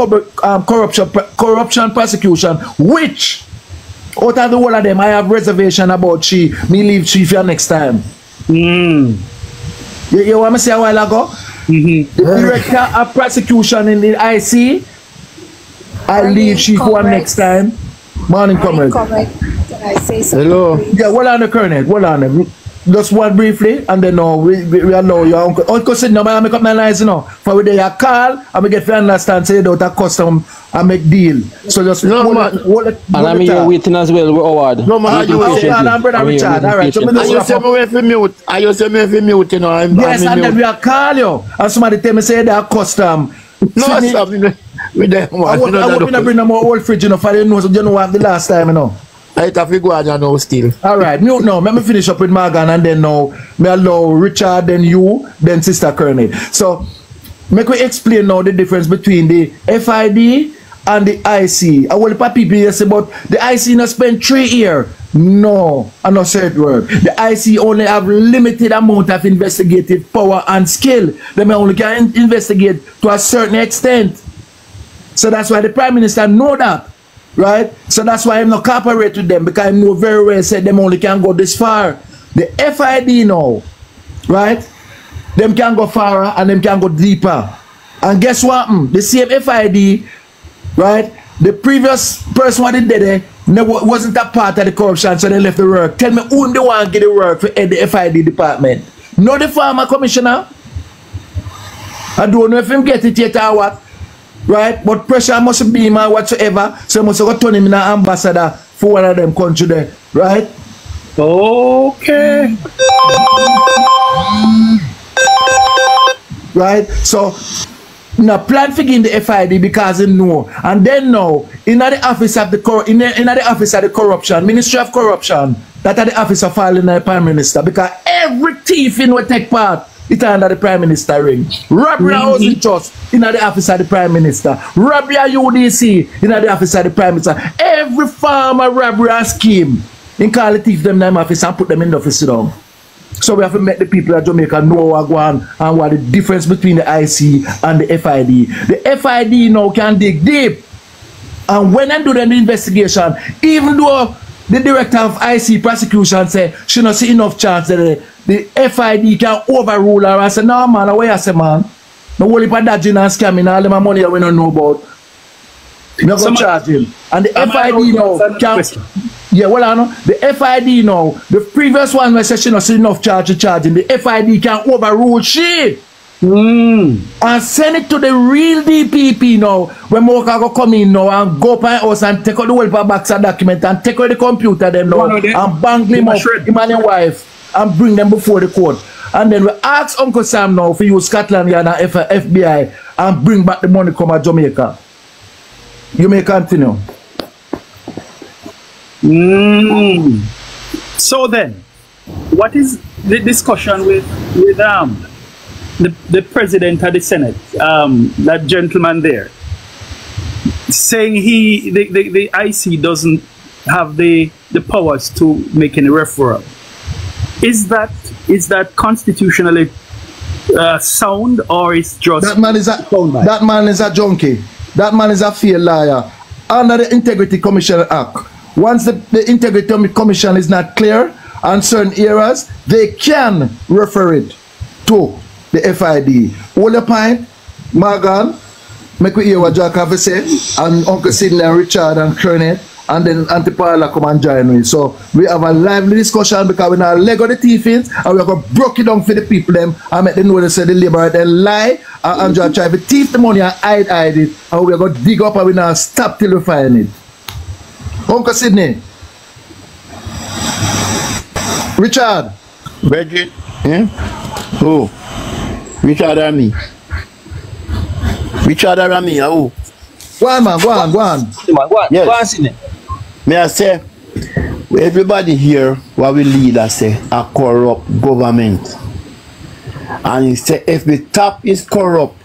Corruption Prosecution, which out of the whole of them I have reservation about. Me leave she for next time. You want me to say a while ago? The director of prosecution in the IC, I'll leave she for next time. Morning, comrade. Can I say something? Hello. Please? Yeah, hold on the colonel. Hold on. Just one briefly, and then we allow your uncle. Uncle said, no, I make up my lines, you know. For we there, call, and we get to understand, say, don't have custom and make deal. So just and I'm here waiting as well, Howard. No, man, you brother Richard. All right, so and you say me if you mute. And you say me if you mute, you know. Yes, and then we are call you. And somebody tell me, say, they are custom. No, stop with them. I want to bring them more old fridge, you know, for you know, so you know what the last time, you know. I have to go on now still. Alright, mute now. Let me finish up with Morgan and then now me allow Richard, then you, then Sister Kearney. So make we explain now the difference between the FID and the IC. I will put people say about the IC not spend 3 years. No, I not say it word. The IC only have limited amount of investigative power and skill. They may only can investigate to a certain extent. So that's why the Prime Minister know that. Right? So that's why I'm not cooperate with them, because I know very well said them only can go this far. The FID now, right? Them can go farther and them can go deeper. And guess what? The same FID, right? The previous person what they did there wasn't a part of the corruption, so they left the work. Tell me who they want to get the work for the FID department. Not the former commissioner. I don't know if him get it yet or what. Right? But pressure must be man whatsoever. So you must go turn him in an ambassador for one of them country there. Right? Okay. Right? So now plan for getting the FID because he know. And then now, in the office of the corruption, Ministry of Corruption, that are the office of filing the Prime Minister, because every thief in will take part. It's under the Prime Minister ring. Robbery housing trust in the office of the Prime Minister. Robbery UDC in the office of the Prime Minister. Every farmer robbery scheme in call the thief them in office and put them in the office down. So we have to make the people of Jamaica know what going and what the difference between the IC and the FID. The FID now can dig deep. And when they do the investigation, even though the director of IC prosecution say she not see enough chance that the FID can overrule her. I say, no man, what you say, man? No worry about that and scamming all my money that we don't know about. You're going to charge him. And the FID now can... Yeah, well, I know. The FID now, the previous one where she not see enough charge to charge him. The FID can overrule she. And send it to the real DPP now. When more can go come in now and go up my house and take out the welfare box and document and take out the computer them now and bang them up, him and your wife, and bring them before the court. And then we ask Uncle Sam now for use Scotland Yard and FBI and bring back the money come at Jamaica. You may continue. So then, what is the discussion with the president of the Senate, that gentleman there, saying the IC doesn't have the powers to make any referral? Is that constitutionally sound, or is just that man is a junkie? That man is a failed liar. Under the Integrity Commission Act, once the Integrity Commission is not clear on certain areas, they can refer it to the FID. Hold your point, Morgan, make we hear what Jack have to say, and Uncle Sidney and Richard and Kearney, and then Auntie Paula come and join me. So we have a lively discussion because we now leg on the thief and we're going to break it down for the people them and make them know they say the labor they lie and Andrew try to thief the money and hide it, and we're going to dig up and we now stop till we find it. Uncle Sidney. Richard. Bridget. Who? Richard and me. Richard and me, who? Go on, man, go on. Go on, yes. Go on, Sidney. May I say, everybody here, what we leaders say, a corrupt government. And he say, if the top is corrupt,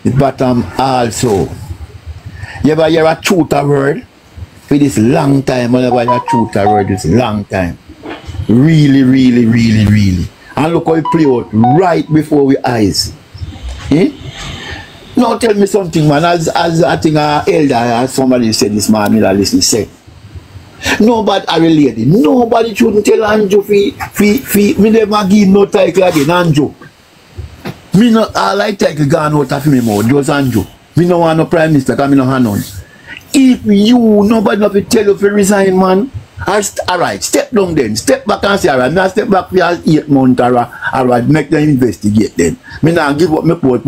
the bottom also. You ever hear a truth word? For this long time, whenever you hear a truth word, this long time. Really, really, really, really. And look how it play out right before our eyes. Now tell me something, man, as I think elder, as somebody said this man, I listen, say, Nobody are related. Nobody shouldn't tell Andrew me never give no title again, Andrew. Me not all I title gone out of me mouth, just Andrew. Me no want no prime minister, because me no have none. If you, nobody not to tell you to resign, man. Alright, step down then. Step back and say, alright, me step back for 8 months, alright, make them investigate then. Me not give up my post,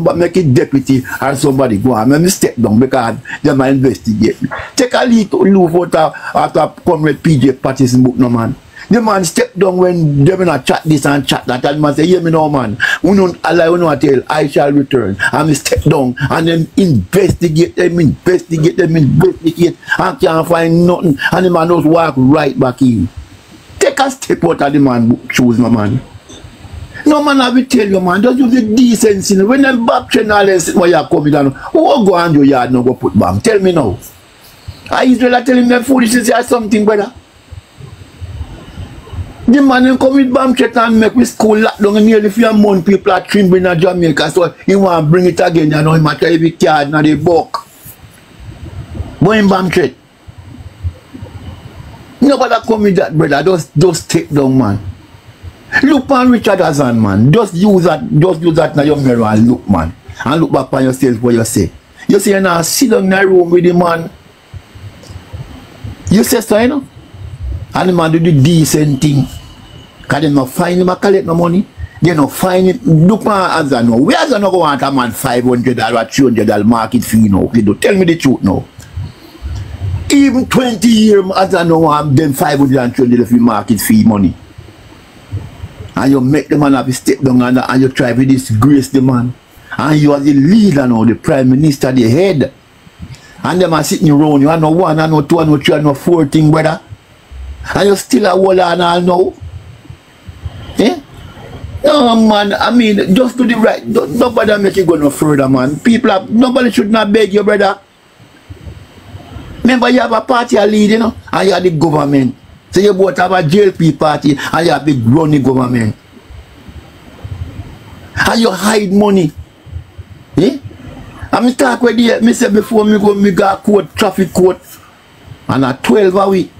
but make it deputy or somebody go on. Me step down because they might investigate me. Take a little look after Comrade PJ Patterson book, no man. The man step down when they not chat this and chat that, and the man say, hear me now, man. We don't allow you to tell, I shall return. And me step down and then investigate them, and can't find nothing. And the man just walk right back in. Take a step out of the man shoes, my man. No man, I will tell you, man, just use the decency. When them back train all this, where you coming down, who go on your yard now go put bomb? Tell me now. Are Israel telling them foolishness or something, brother? The man come with bomb threat and make with school lock down nearly 4 months. People are trembling in Jamaica, so he want to bring it again. You know, he might try every card in the book. But bomb threat. Nobody come with that, brother. Just take down, man. Look on Richard Hazan, man. Just use that in your mirror and look, man. And look back on yourself what you say. You say you now sit down in the room with the man. You say so, you know? And the man do the decent thing. Because they not find him and collect no money. They not find him. Look at Hazan now. Where Hazan not go want a man $500 or $300 market fee now? Tell me the truth now. Even 20 years Hazan now want them $500 and $300 market fee money. And you make the man have to step down and you try to disgrace the man. And you are the leader now, the prime minister, the head. And them are sitting around you, and no 1, and no 2, and no 3, and no 4 thing, brother. And you still a wall and all now. Eh? No man, I mean, just do the right. Nobody make you go no further, man. Nobody should not beg you, brother. Remember, you have a party lead, you know, and you have the government. So you both have a JLP party and you have the running government. And you hide money. Eh? And I talk with you, I said before me go court, traffic court. And at 12 a week.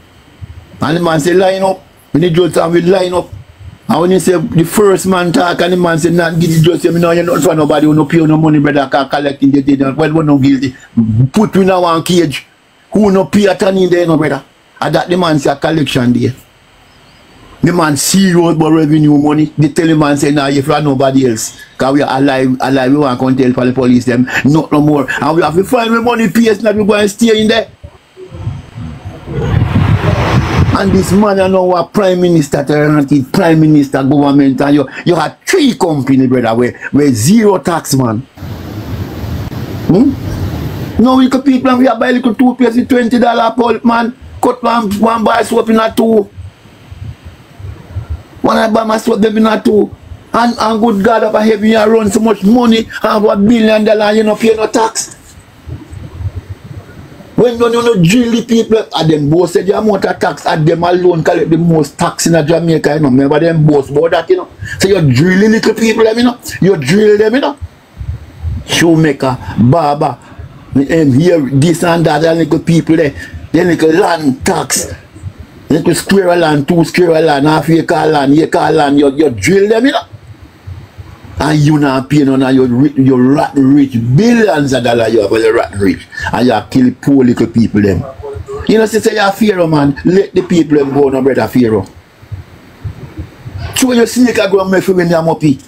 And the man say line up. When the judge say we line up. And when he say the first man talk and the man say not give the judge say me know you not for nobody who no pay no money brother can collecting the dead. Well we no guilty. Put me in a one cage. Who no pay attorney there no brother. And that the man say a collection there. The man serious about revenue money. They tell the man say nah if you are nobody else. Because we are alive, we want to tell for the police them not no more. And we have to find the money PS now we go and stay in there. And this man you know a prime minister, prime minister government, and you have 3 companies, brother, where 0 tax, man. No, we could people and we have buy little toothpaste with $20 pulp, man. Cut one bar soap in a 2. When I buy my soap, them in a 2. And good God up ahead, you run so much money and $1 billion and you don't pay no tax. When you know drill the people, and them boss said the amount of tax at them alone collect the most tax in Jamaica, you know. Remember them boss about that, you know. So you drill little people, you know. You drill them, you know. Shoemaker, barber, and here this and that, and little people there. Then little land tax. Little square land, 2 square land, half acre land, you drill them, you know. And you not pay none of your rotten rich, billions of dollars you have for the rotten rich. And you kill poor little people them. You know, say you're Pharaoh, man, let the people them go, no brother Pharaoh. So when you snake a ground make when you're uppy.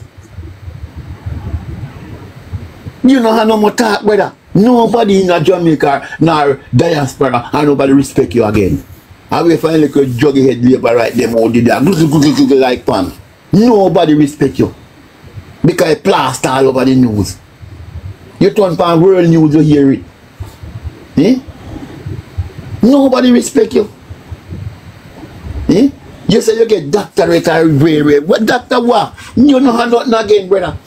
You know how no more talk, brother. Nobody in Jamaica nor diaspora and nobody respect you again. I will find like a juggy head labor right them all did that like pan. Nobody respect you. Because it plaster all over the news. You turn on world news, you hear it. Eh? Nobody respect you. Eh? You say you get doctorate or rare. What doctor what? You know how nothing again, brother.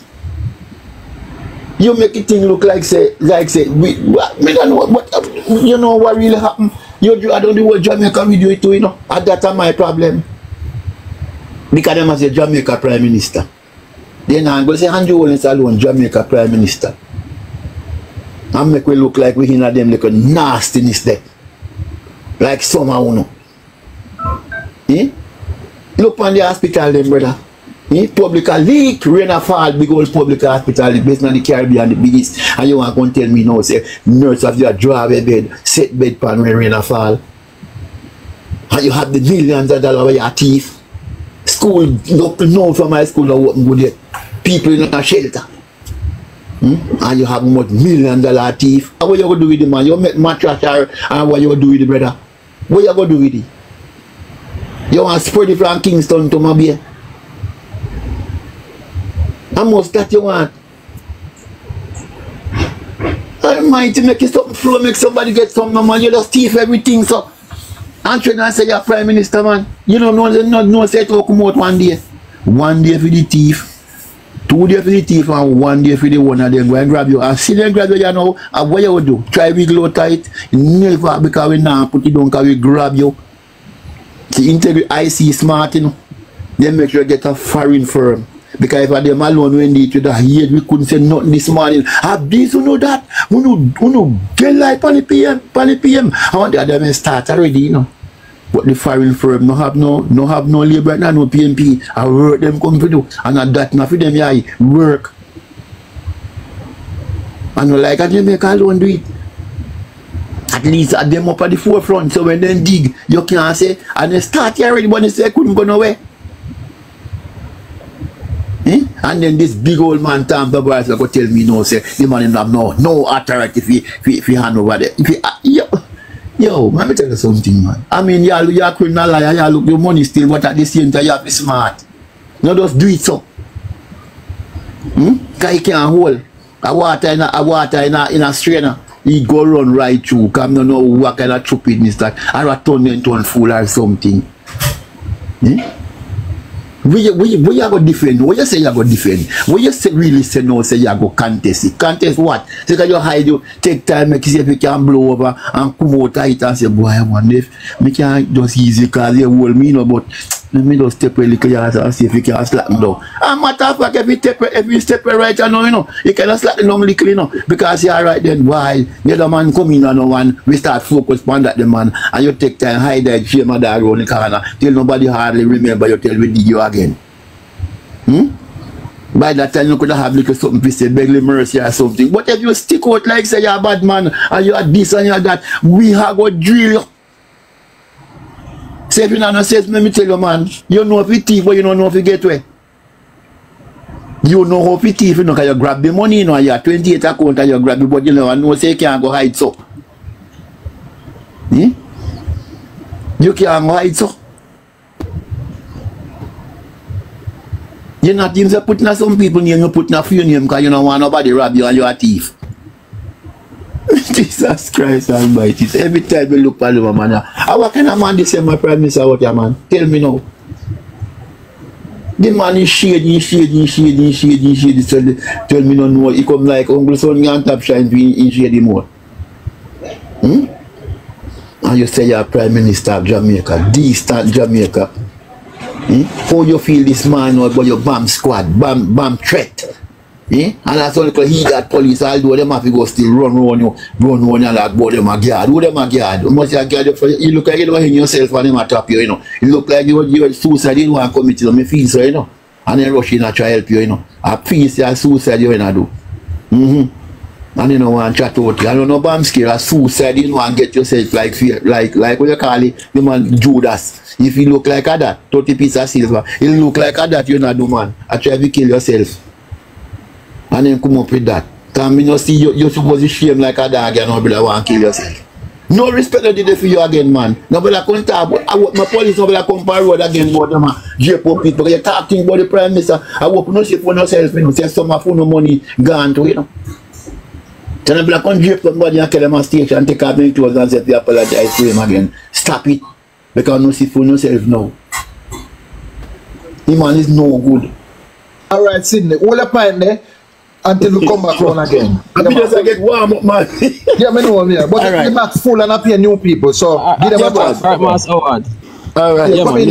You make it thing look like say we don't know what you know what really happened. I don't know what Jamaica we do it to, you know. And that's my problem. Because them as a Jamaica Prime Minister. Then I'm going to say Andrew Holness alone, Jamaica Prime Minister. And make we look like we in them like a nastiness there. Like some of you know. Eh? Look on the hospital then, brother. Eh? Public leak, rain a fall, big old public hospital, the best in the Caribbean, the biggest. And you want to tell me now, say, nurse have your draw bed, set bed pan when rain a fall. And you have the millions of dollars with your teeth. School, no from my school, no open good yet. People in a shelter. And you have much $1,000,000 teeth. And what you going to do with the man? You make mattress and what you going to do with the brother? What you going to do with it? You want to spread it from Kingston to Mabia? How much that you want? I might make you something flow, make somebody get something, man. You just thief everything, so. And try to say you're Prime Minister, man. You know, no say to come out one day. One day for the thief. 2 days for the thief and 1 day for the one of them. Go and grab you. And see them grab you, you know. And what you would do? Try wiggle out tight. Never, because we now put it down because we grab you. See, integrity, I see smart, you know. They make sure you get a foreign firm. Because if I them alone when they to the head, we couldn't say nothing this morning. Have this, you know that? We know get like on the PM. I want the other men start already, you know. But the foreign firm no have no labor, no PNP. I work them come to do. And that not for them, yeah, work. And no like they make alone do it. At least at them up at the forefront. So when they dig, you can't say, and they start here already, but they say couldn't go nowhere. Eh? And then this big old man Tampa Boy go tell me no, say the man have no authority if he hand over there. Yo, let me tell you something, man. I mean, you're a criminal liar, you look your money still, but at the same time you have to be smart. You just do it so. Because you can't hold a water in a strainer. He go run right through. Come don't know what kind of stupidness that, or a ton fool or something. Where you go defend? What you say you go defend? What you say really say no, say you go contest it? Contest what? Say that you hide, you take time, make see if you can blow over and come out tight and say, boy, I wonder if me can't just easy because you hold me, no, but let me just step a little yard and see if you can slack me down. And matter of fact, if you step right now, you know, you cannot slack down a little, you know, because you're right then, why? The other man come in and one, we start focus on that the man, and you take time, hide that shame of that around the corner, till nobody hardly remember you tell me dig you again. By that time you could have little something to say, beg mercy or something. But if you stick out like say you're a bad man, and you're this and you're that, we have to drill you. Say if you don't say, let me tell you, man, you know if you thief, but you don't know if you get away. You know how you thief, you know, because you grab the money, you know, you have 28 account and you grab it, but you know say you can't go hide so. You can't go hide so. You're not even putting some people name, you putting a few name because you don't want nobody rob you and you're a thief. Jesus Christ Almighty. Every time we look at the man, what kind of man this is my Prime Minister out here, man? Tell me now. The man is shady. Tell me no. He come like Uncle Sonny and Top Shine in shady more. And you say you're Prime Minister of Jamaica, distant Jamaica. How you feel this man about your bomb squad, bomb threat? And that's all because he got police, although them have to go still run you like about them a guard. Who them a guard? You must have guard you look like you don't hang yourself when them a trap you, you know. You look like you suicide, you don't want to commit to them, you feel so, you know. And then rush in and try to help you, you know. A piece of suicide you wanna do. And you know want to chat out you. I don't know bomb scare, a suicide, you know, and get yourself like fear, like what you call it, the man Judas. If you look like a that, 30 pieces of silver, you look like a that, you not do man. I try to kill yourself. And then come up with that. Because me not see you're supposed to shame like a dog and nobody want to kill yourself. No respect I did it for you again, man. Nobody come talk about my police, nobody come for road again about them JLP people. You talk things about the Prime Minister. I hope you not say for yourself, you know, say some of no money gone to, you know. Then nobody come drape somebody and kill them on station and take off their clothes and say they apologize to him again. Stop it. Because no see for yourself now. The man is no good. Alright, Sydney, hold up in there until we come back around again. I mean, just get warm up, man. Yeah, I know, yeah. But the back full and up here new people, so give them a chance. Alright, Mass Howard. Alright, yeah, man.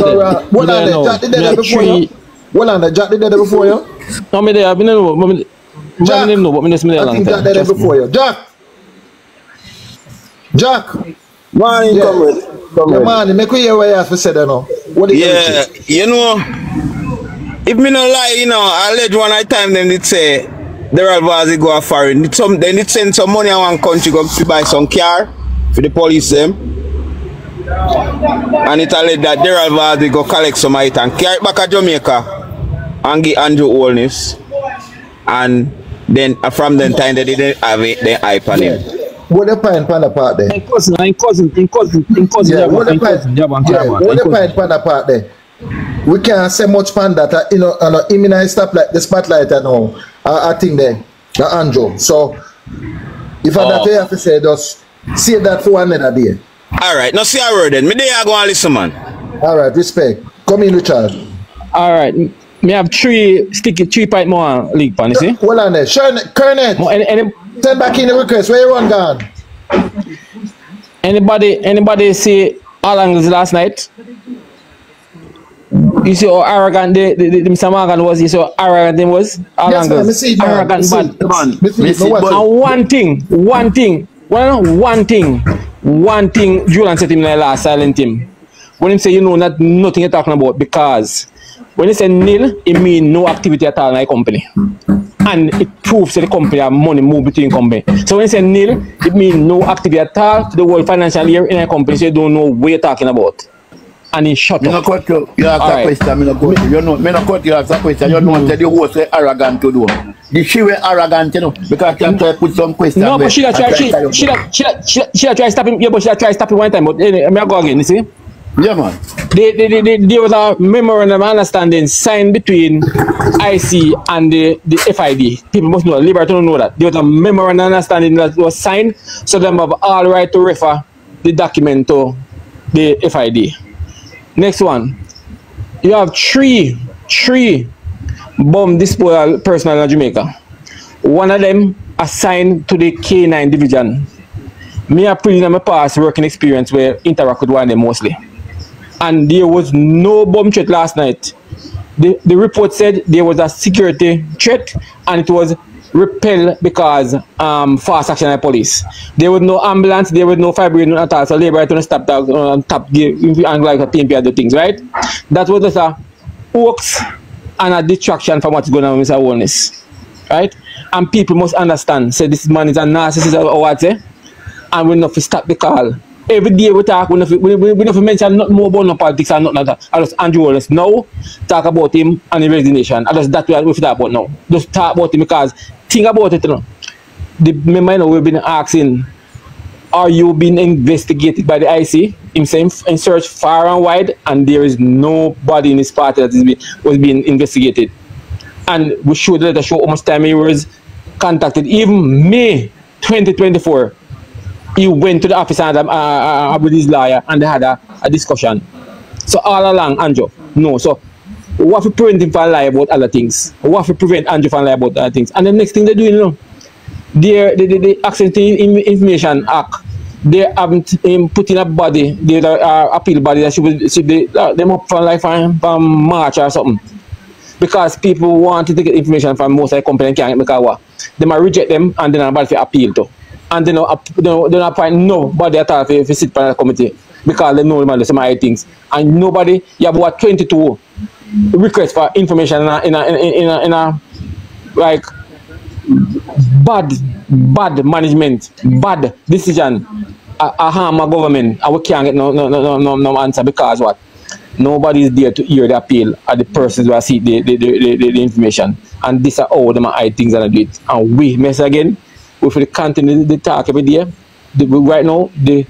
What on there? Jack did that before you? What on there? Jack did that before you? No, me there, I've been in Jack, I think Jack did that before you. Jack! Why you come with? Yeah, man, make we hear what you have to say there now. What do you you know, if me not lie, you know, I let one night time them did say the Ralvazi go a foreign. They need send some money in one country go to buy some car for the police them. And it alleged that the Ralvazi go collect some item and carry it back to Jamaica and give Andrew Holness. And then from then time they didn't have it, they hype on him. What the point on the part there? In cousin. Yeah, what the point on the part there? We can't say much pan that, you know, imminent stuff like the spotlight and all. I think there, the Andrew. So, if I that way have to say, just say that for another day. Alright, now see a word then. Me there I go and listen, man. Alright, respect. Come in, Richard. Alright. Me have three point more league pan, you see? Hold on there. Kernet. Send back in the request. Where you run gone? Anybody see all angles last night? You see how arrogant the Mr. Morgan was? You see how arrogant he was? All angles. Arrogant bad. And one thing Julian said to him in the last silent him. When he say you know nothing you're talking about, because when he say nil, it means no activity at all in the company. And it proves that the company have money move between company. So when you say nil, it means no activity at all the whole financial year in a company, so you don't know what you're talking about. And he shut up. You ask a question, me not cut you ask a question. You don't say the host is arrogant to do. She was arrogant, you know, because she try to put some question. No, but she try to stop him. Yeah, but she try to stop him one time. But anyway, I'm go again, you see? Yeah, man. There was a memorandum of understanding signed between IC and the FID. People must know, Liberty don't know that. There was a memorandum of understanding that was signed, so them have all right to refer the document to the FID. Next one. You have three bomb disposal personnel in Jamaica. One of them assigned to the K9 division. Me a pretty in my past working experience where interact with one of them mostly. And there was no bomb threat last night. The report said there was a security threat and it was repelled because fast action by police. There was no ambulance, there was no fire brigade at all, so labor had to stop that and like a PNP other things, right? That was just a hoax and a distraction from what's going on with Mr. Holness, right? And people must understand, say this man is a narcissist or what, and we have to stop the call. Every day we talk, we have to mention nothing more about no politics and nothing like that. I just Andrew Holness now talk about him and his resignation. I just that we have to talk about now. Just talk about him because think about it, you know. Remember we've been asking, are you being investigated by the IC? Him saying in search far and wide, and there is nobody in his party that was being investigated. And we showed the letter show how much time he was contacted. Even May 2024. He went to the office and with his lawyer and they had a discussion. So all along, Andrew, no. So we have to prevent him from lying about other things. We have to prevent Andrew from lying about other things. And the next thing they're doing, you know, the Access to Information Act, they haven't put in a body, the appeal body that should be them up for like from March or something. Because people wanted to get information from most of the company and can't make a what. They might reject them and then about to appeal to. And they don't appoint nobody at all if you sit on the committee because they know some other things. And nobody, you have about 22 requests for information in a like bad management, bad decision, a harm a government. And we can't get no answer because what? Nobody is there to hear the appeal of the persons who see the information. And this are all them hide things and do it. And we mess again. If we continue the talk every day, right now, the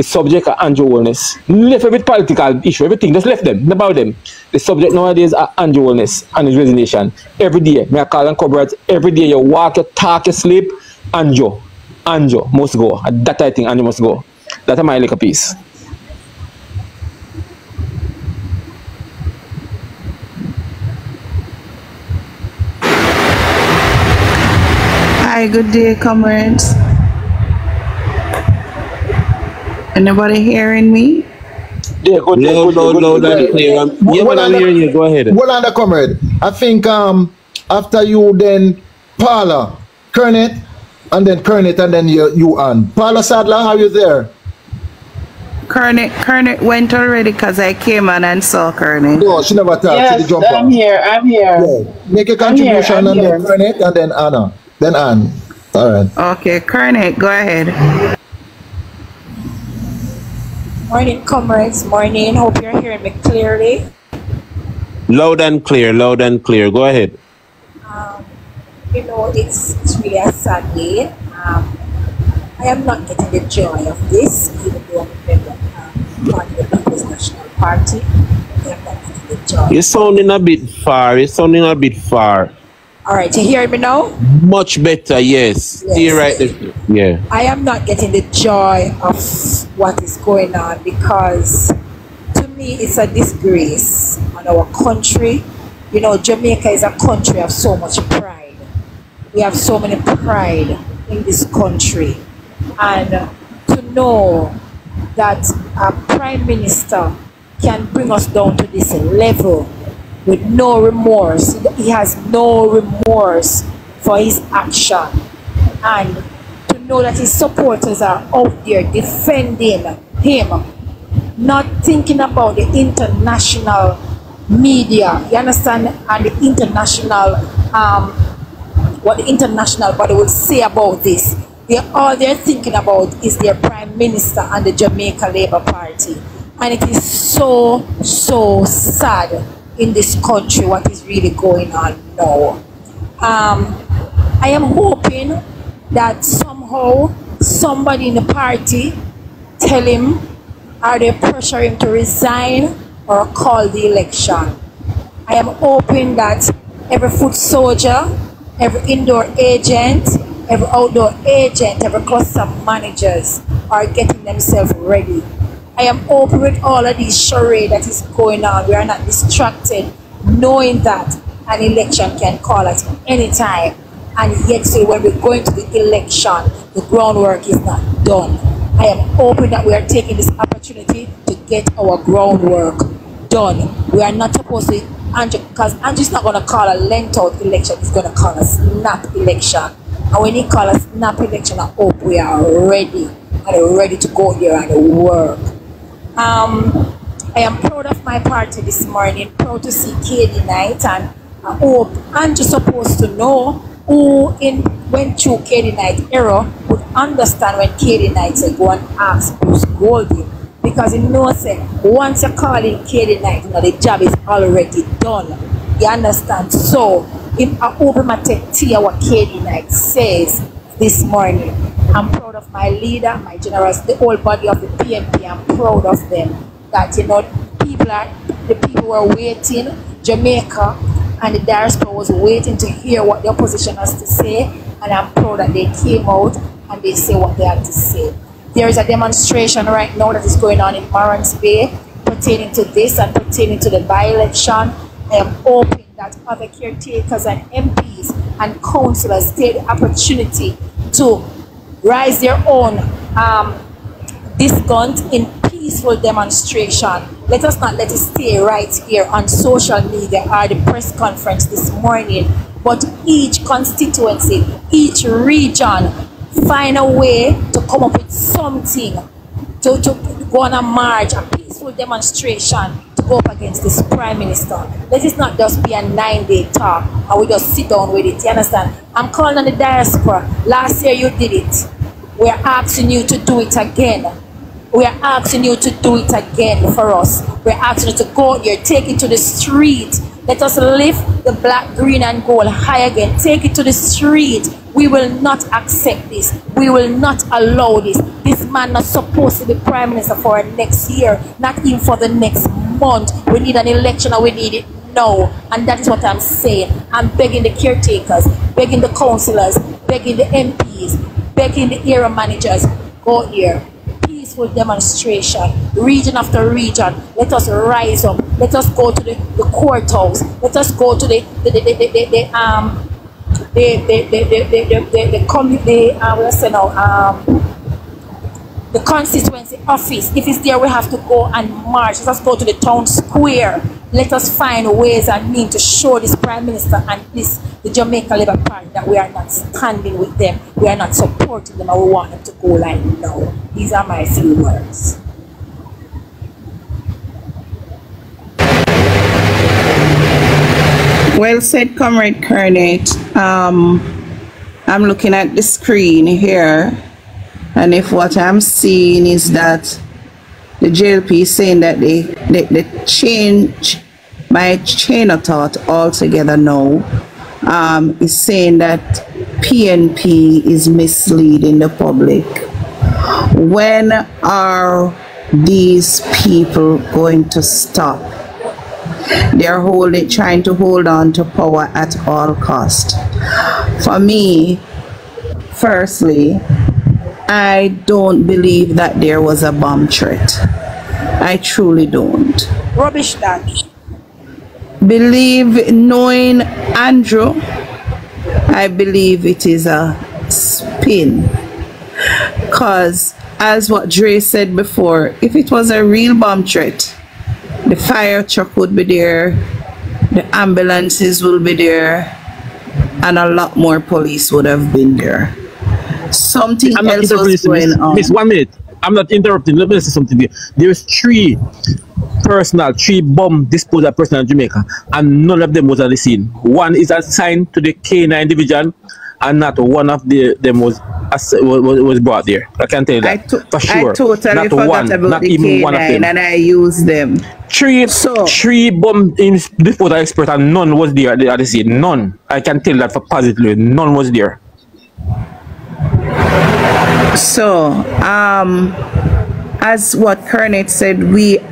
subject of Andrew Holness, left with political issue, everything, just left them, about them. The subject nowadays are Andrew Holness and his resignation. Every day, me I call and cover it, every day you walk, you talk, you sleep, Andrew must go. That I think Andrew must go. That's my little piece. Hi, good day, comrades. Anybody hearing me? Yeah, good. Loud and clear. Yeah, man, I'm hearing you. Go ahead. Hold on, the comrade. I think after you, then Paula, Kernet, and then you and Paula Sadler, are you there? Kernet went already because I came on and saw Kernet. No, she never talked to the Yes, jumper. I'm here. I'm here. Yeah. Make a I'm here. contribution I'm and here. then Kernet and then Anna. Then Anne. All right. Okay, Kernet, go ahead. Morning, comrades. Morning. Hope you're hearing me clearly. Loud and clear, loud and clear. Go ahead. You know, it's really a sad day. I am not getting the joy of this, even though I'm a member of part of the People's National Party. I am not getting the joy. You're sounding a bit far. You're sounding a bit far. All right, you hear me now? Much better, yes. Yes. You're right there. Yeah. I am not getting the joy of what is going on because to me it's a disgrace on our country. You know, Jamaica is a country of so much pride. We have so many pride in this country. And to know that a prime minister can bring us down to this level with no remorse. He has no remorse for his action. And to know that his supporters are out there defending him, not thinking about the international media, you understand, and the international, what the international body will say about this. All they're thinking about is their prime minister and the Jamaica Labour Party. And it is so, so sad in this country what is really going on now. I am hoping that somehow somebody in the party tell him, or they pressure him to resign or call the election. I am hoping that every foot soldier, every indoor agent, every outdoor agent, every cluster managers are getting themselves ready. I am hoping with all of these charade that is going on, we are not distracted, knowing that an election can call at any time. And yet, so when we're going to the election, the groundwork is not done. I am hoping that we are taking this opportunity to get our groundwork done. We are not supposed to, because Andrew's not going to call a length out election, he's going to call a snap election. And when he calls a snap election, I hope we are ready and ready to go there and work. I am proud of my party this morning, proud to see KD Night, and I hope Andrew's supposed to know who went through KD Night era would understand when KD Night said go and ask Bruce Goldie. Because he knows that once you call in KD Night, you know, the job is already done. You understand? So, if I open my tea what KD Night says this morning, I'm proud of my leader, my generals, the whole body of the PNP. I'm proud of them. That, you know, the people were waiting, Jamaica and the diaspora was waiting to hear what the opposition has to say, and I'm proud that they came out and they say what they had to say. There is a demonstration right now that is going on in Morans Bay pertaining to this and pertaining to the by-election. I am hoping that other caretakers and MPs and councillors take the opportunity to rise their own discount in peaceful demonstration. Let us not let it stay right here on social media or the press conference this morning, but each constituency, each region, find a way to come up with something to go on a march, a peaceful demonstration to go up against this prime minister. Let it not just be a 9-day talk and we just sit down with it. You understand? I'm calling on the diaspora. Last year you did it. We are asking you to do it again. We are asking you to do it again for us. We're asking you to go out here, take it to the street. Let us lift the black, green, and gold high again. Take it to the street. We will not accept this. We will not allow this. This man not supposed to be prime minister for next year, not even for the next month. We need an election and we need it now. And that is what I'm saying. I'm begging the caretakers, begging the councillors, begging the MPs, begging the area managers, go here. Peaceful demonstration, region after region. Let us rise up. Let us go to the courthouse. Let us go to the constituency office. If it's there, we have to go and march. Let us go to the town square. Let us find ways and means to show this prime minister and the Jamaica Labour Party that we are not standing with them, we are not supporting them, and we want them to go like no. These are my few words. Well said, Comrade Kernet. I'm looking at the screen here, and if what I'm seeing is that the JLP is saying that they change my chain of thought altogether now, is saying that PNP is misleading the public. When are these people going to stop? They're trying to hold on to power at all cost. For me, firstly, I don't believe that there was a bomb threat. I truly don't. Rubbish that. Knowing Andrew, I believe it is a spin. Because, as what Dre said before, if it was a real bomb threat, the fire truck would be there, the ambulances will be there, and a lot more police would have been there. Something else was going on. Miss, 1 minute. I'm not interrupting. Let me say something here. There's three bomb disposal personnel in Jamaica, and none of them was at the scene. One is assigned to the K9 division, and not one of them was brought there. I can tell you that for sure. I totally not forgot one, about not the even K9, one of them. and I used them. Three bomb disposal experts, and none was there at the scene. None. I can tell that for positively. None was there. So, as what Kernet said,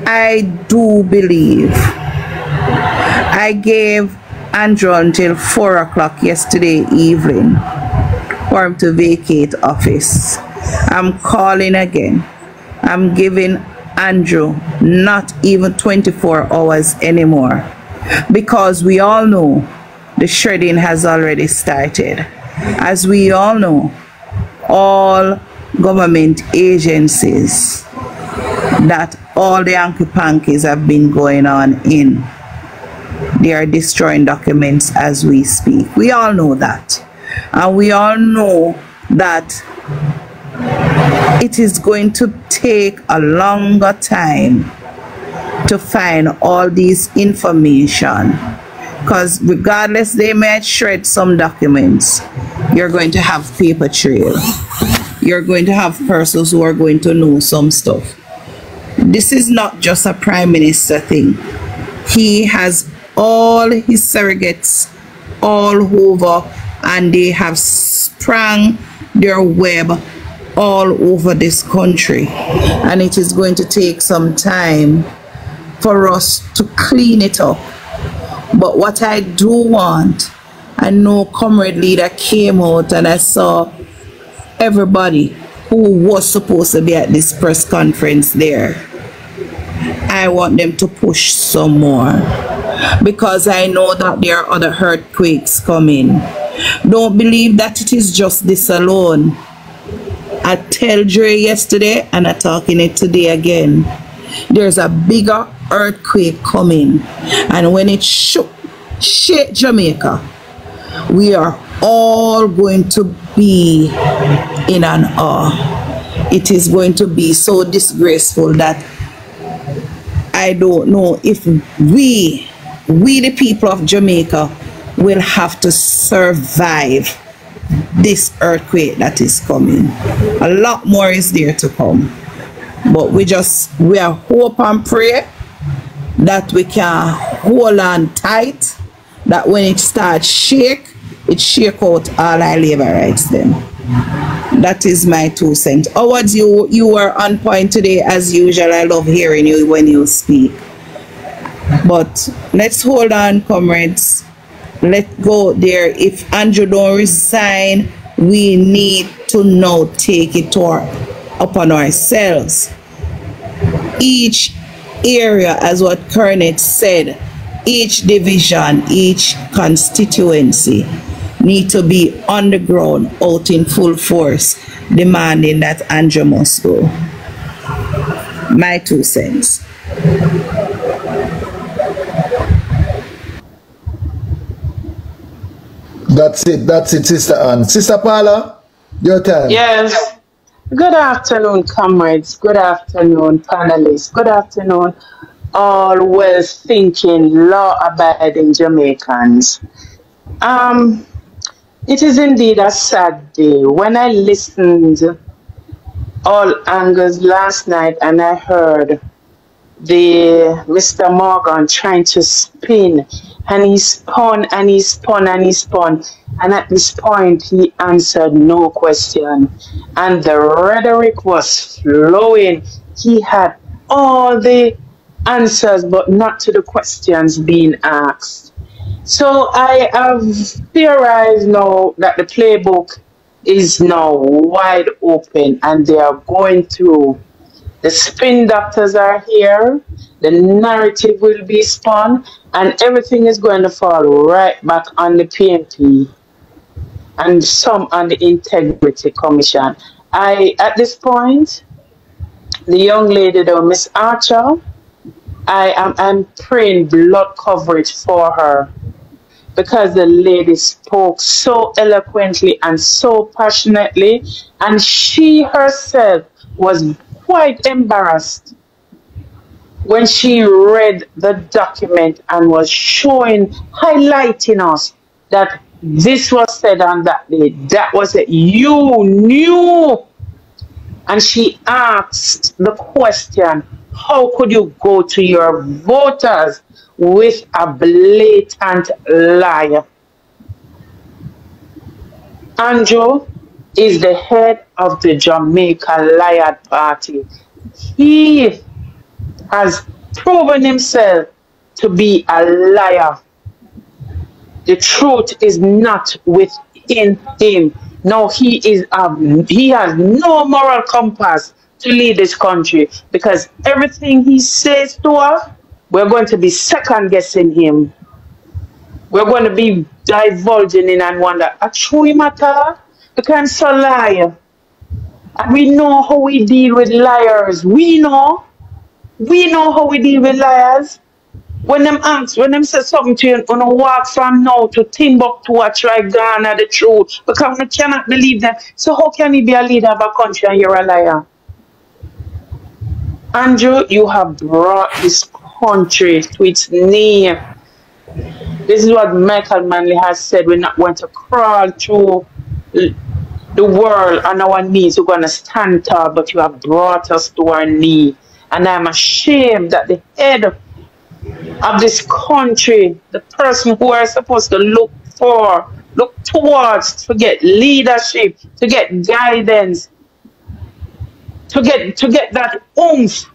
I do believe. I gave Andrew until 4 o'clock yesterday evening for him to vacate office. I'm calling again. I'm giving Andrew not even 24 hours anymore, because we all know the shredding has already started. As we all know, all government agencies that all the hanky-pankies have been going on in, they are destroying documents as we speak. We all know that. And we all know that it is going to take a longer time to find all these information. Because regardless, they may shred some documents, you're going to have paper trail. You're going to have persons who are going to know some stuff. This is not just a prime minister thing. He has all his surrogates all over, and they have sprung their web all over this country. And it is going to take some time for us to clean it up. But what I do want, I know Comrade Leader came out, and I saw everybody who was supposed to be at this press conference there. I want them to push some more, because I know that there are other earthquakes coming. Don't believe that it is just this alone. I tell Dre yesterday, and I'm talking it today again. There's a bigger earthquake coming, and when it shake Jamaica, we are all going to be in an awe. It is going to be so disgraceful that I don't know if we the people of Jamaica will have to survive this earthquake that is coming. A lot more is there to come, but we are hope and pray that we can hold on tight, that when it starts shake, it shake out all our labor rights then. That is my 2 cents. Howard, you were on point today as usual. I love hearing you when you speak. But let's hold on, comrades. Let's go there. If Andrew don't resign, we need to now take it upon ourselves. Each area, as what Kernet said, each division, each constituency need to be on the ground, out in full force, demanding that Andrew must go. My 2 cents. That's it, Sister Ann. Sister Paula, your time. Yes. Good afternoon, comrades. Good afternoon, panelists. Good afternoon, all well-thinking, law-abiding Jamaicans. It is indeed a sad day. When I listened all angles last night and I heard the Mr. Morgan trying to spin, and he spun and he spun and he spun, and at this point he answered no question, and the rhetoric was flowing. He had all the answers but not to the questions being asked. So I have theorized now that the playbook is now wide open and they are going through. The spin doctors are here, the narrative will be spun, and everything is going to fall right back on the PNP and some on the Integrity Commission. At this point, the young lady though, Miss Archer, I'm praying blood coverage for her, because the lady spoke so eloquently and so passionately, and she herself was quite embarrassed when she read the document and was highlighting us that this was said on that day, that was it, you knew. And she asked the question, how could you go to your voters with a blatant lie? Andrew is the head of the Jamaica Liar Party. He has proven himself to be a liar. The truth is not within him. No, he has no moral compass to lead this country, because everything he says to us, we're going to be second guessing him. We're going to be divulging in and wonder, a true matter? We can't so lie. And we know how we deal with liars. We know how we deal with liars. When them say something to you, when you walk from now to Timbuktu or try Ghana the truth, because we cannot believe them. So how can you be a leader of a country and you're a liar? Andrew, you have brought this country to its knee. This is what Michael Manley has said. We're not going to crawl through the world on our knees. We're going to stand tall, but you have brought us to our knee. And I'm ashamed that the head of this country, the person who are supposed to look towards, to get leadership, to get guidance, to get that oomph,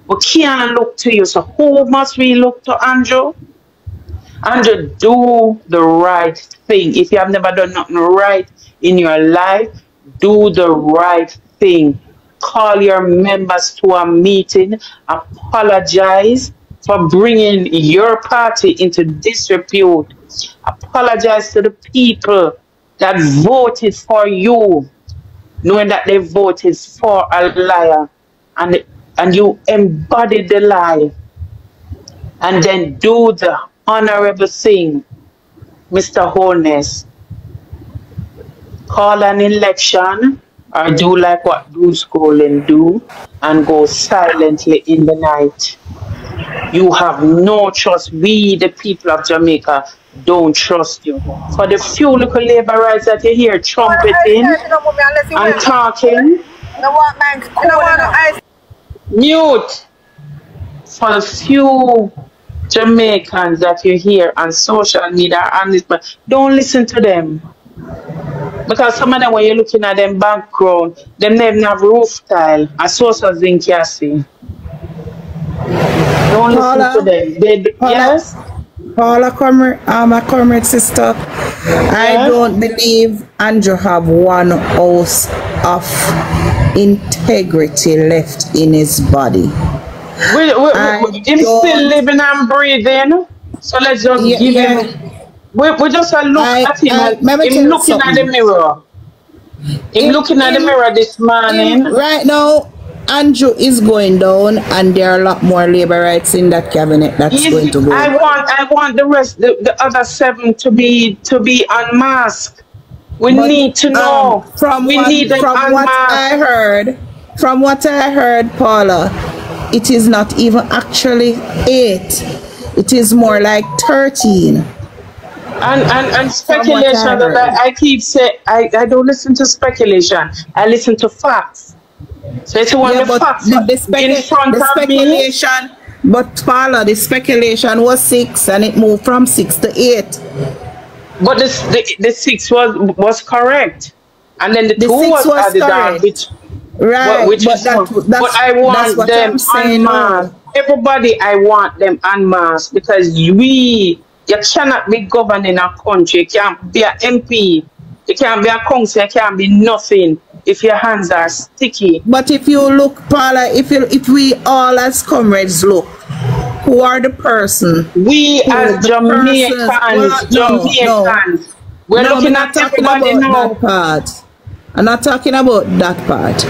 we can't look to you. So who must we look to, Andrew? Andrew, do the right thing. If you have never done nothing right in your life, do the right thing. Call your members to a meeting, apologize for bringing your party into disrepute. Apologize to the people that voted for you, knowing that they voted for a liar, and you embodied the lie. And then do the honorable thing, Mr. Holness. Call an election, or do like what Bruce Golden do and go silently in the night. You have no trust. We, the people of Jamaica, don't trust you. For the few little laborers that you hear trumpeting and talking, mute. For the few Jamaicans that you hear on social media and this, but don't listen to them. Because some of them, when you're looking at them background, them never have roof tile, a source of zinc you see. Don't listen to them. Yes? Paula, my comrade sister, I don't believe Andrew have one ounce of integrity left in his body. He's still living and breathing, so let's just give him. We just look at him. Him looking at the mirror. Him looking at the mirror this morning. Right now, Andrew is going down, and there are a lot more labor rights in that cabinet that's going to go. I want the rest, the other 7 to be unmasked. We need to know. From what I heard, Paula, it is not even actually 8. It is more like 13. And speculation that I keep saying, I don't listen to speculation. I listen to facts. So it's one of the facts in front of me. But Paula, the speculation was 6 and it moved from 6 to 8. But the 6 was correct. And then the 2 was added on, which right, but I want them en masse. Everybody, I want them en masse because you cannot be governing a country. You can't be an MP. You can't be a council. You can't be nothing if your hands are sticky. But if you look, Paula, if we all as comrades look, who are the person? We as Jamaicans, we're looking at everybody now. That part. I'm not talking about that part.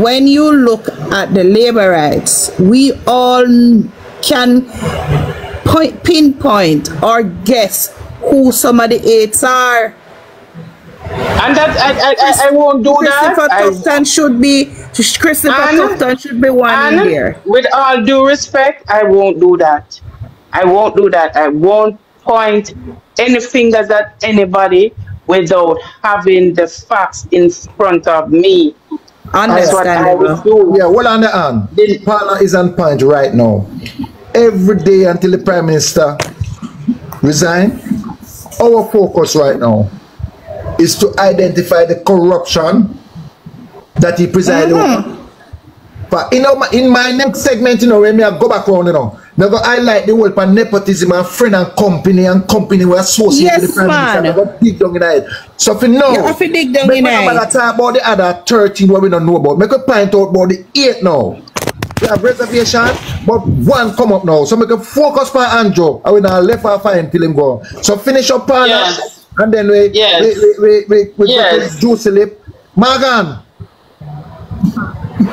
When you look at the labor rights, we all can pinpoint or guess who some of the 8s are. And that I won't do Christopher Tufton should be Tufton should be one in there. With all due respect, I won't do that. I won't do that. I won't point any fingers at anybody without having the facts in front of me. That's what I will do. Yeah, well on the hand. Paula is on point right now. Every day until the Prime Minister resign, our focus right now is to identify the corruption that he presided over. But in my next segment, when me go back around, me go highlight the whole pan nepotism and friend and company we associate with the Prime Minister. Me go dig down in it. So for now, you have to dig down in it. Talk about the other 13 what we don't know about. Make a point out about the 8 now. We have reservation, but 1 come up now. So make a focus on Andrew. I will not left off him till him go. So finish up on and then we go to Juicy Lip. Morgan.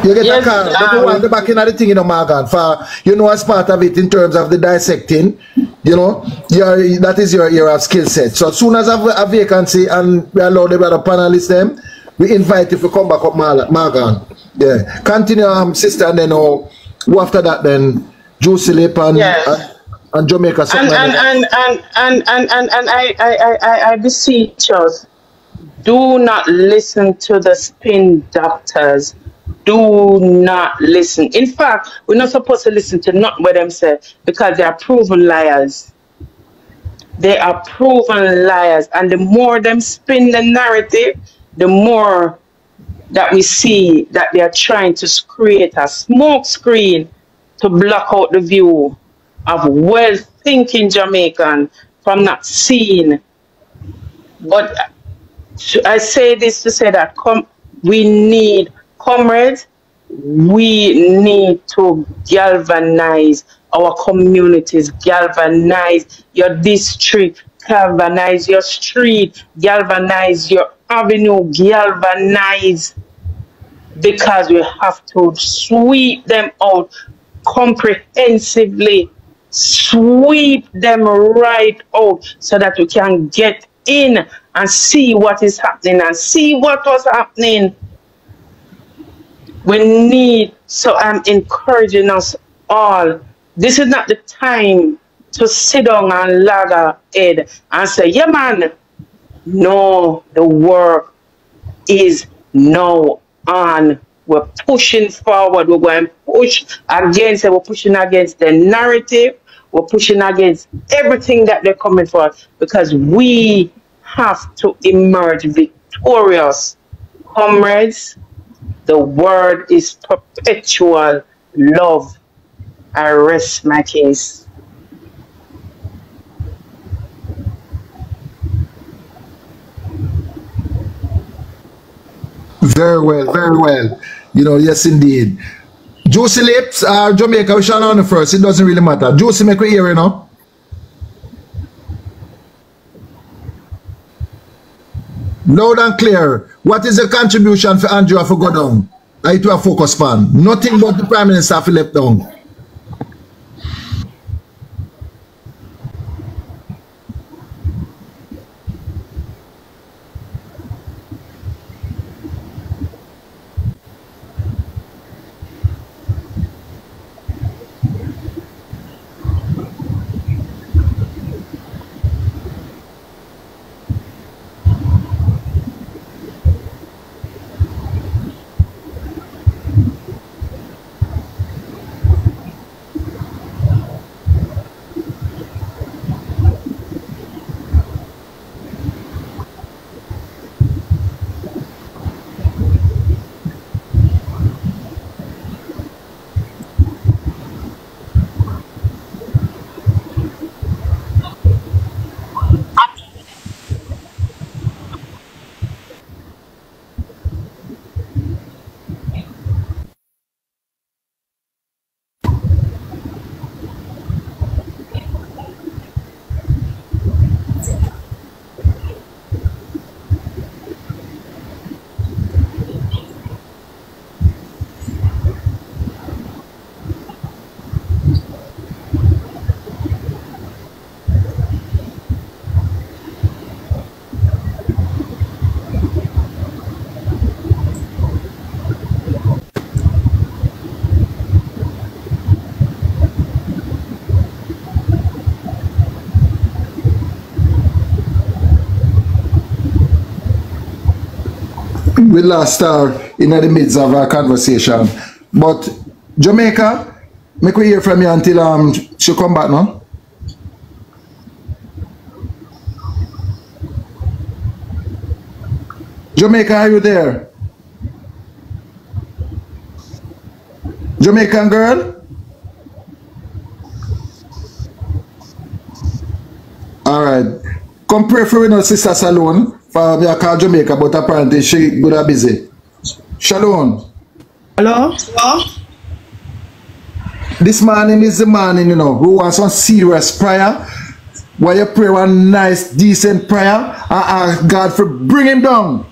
You get a car. You want to go back in the thing, Morgan, for as part of it in terms of the dissecting, that is your area of skill set. So as soon as I have a vacancy and we allow the other panelists them, we invite you to come back up, Morgan. Yeah. Continue, sister, and then after that then Juicy Lip and Jamaica. I beseech us, do not listen to the spin doctors. Do not listen. In fact, we're not supposed to listen to not what them say because they are proven liars. They are proven liars. And the more them spin the narrative, the more that we see that they are trying to create a smoke screen to block out the view of well-thinking Jamaican from not seeing. But I say this to say that we need comrades, we need to galvanize our communities, galvanize your district, galvanize your street, galvanize your avenue, galvanize, because we have to sweep them out comprehensively, sweep them right out so that we can get in and see what is happening and see what was happening. We need, so I'm encouraging us all, this is not the time to sit down and lag our head and say, yeah man, no, the work is now on. We're pushing forward, we're going to push against it, we're pushing against the narrative, we're pushing against everything that they're coming for because we have to emerge victorious. Comrades, the word is perpetual love. I rest my case. Very well, very well. Yes indeed. Juicy Lips or Jamaica, we shall on the first. It doesn't really matter. Juicy, make we hear, Loud and clear. What is the contribution for Andrew for go down? I to a focus pan. Nothing but the Prime Minister for left down. we lost her in the midst of our conversation. But Jamaica, make we hear from you until she come back now. Jamaica, are you there? Jamaican girl? Alright. Come pray for me, Sister Salone. For me, I call Jamaica, but apparently she good and busy. Shalom. Hello? Hello? This morning is the morning, you know, who wants some serious prayer. Where you pray one nice, decent prayer and ask God for bring him down.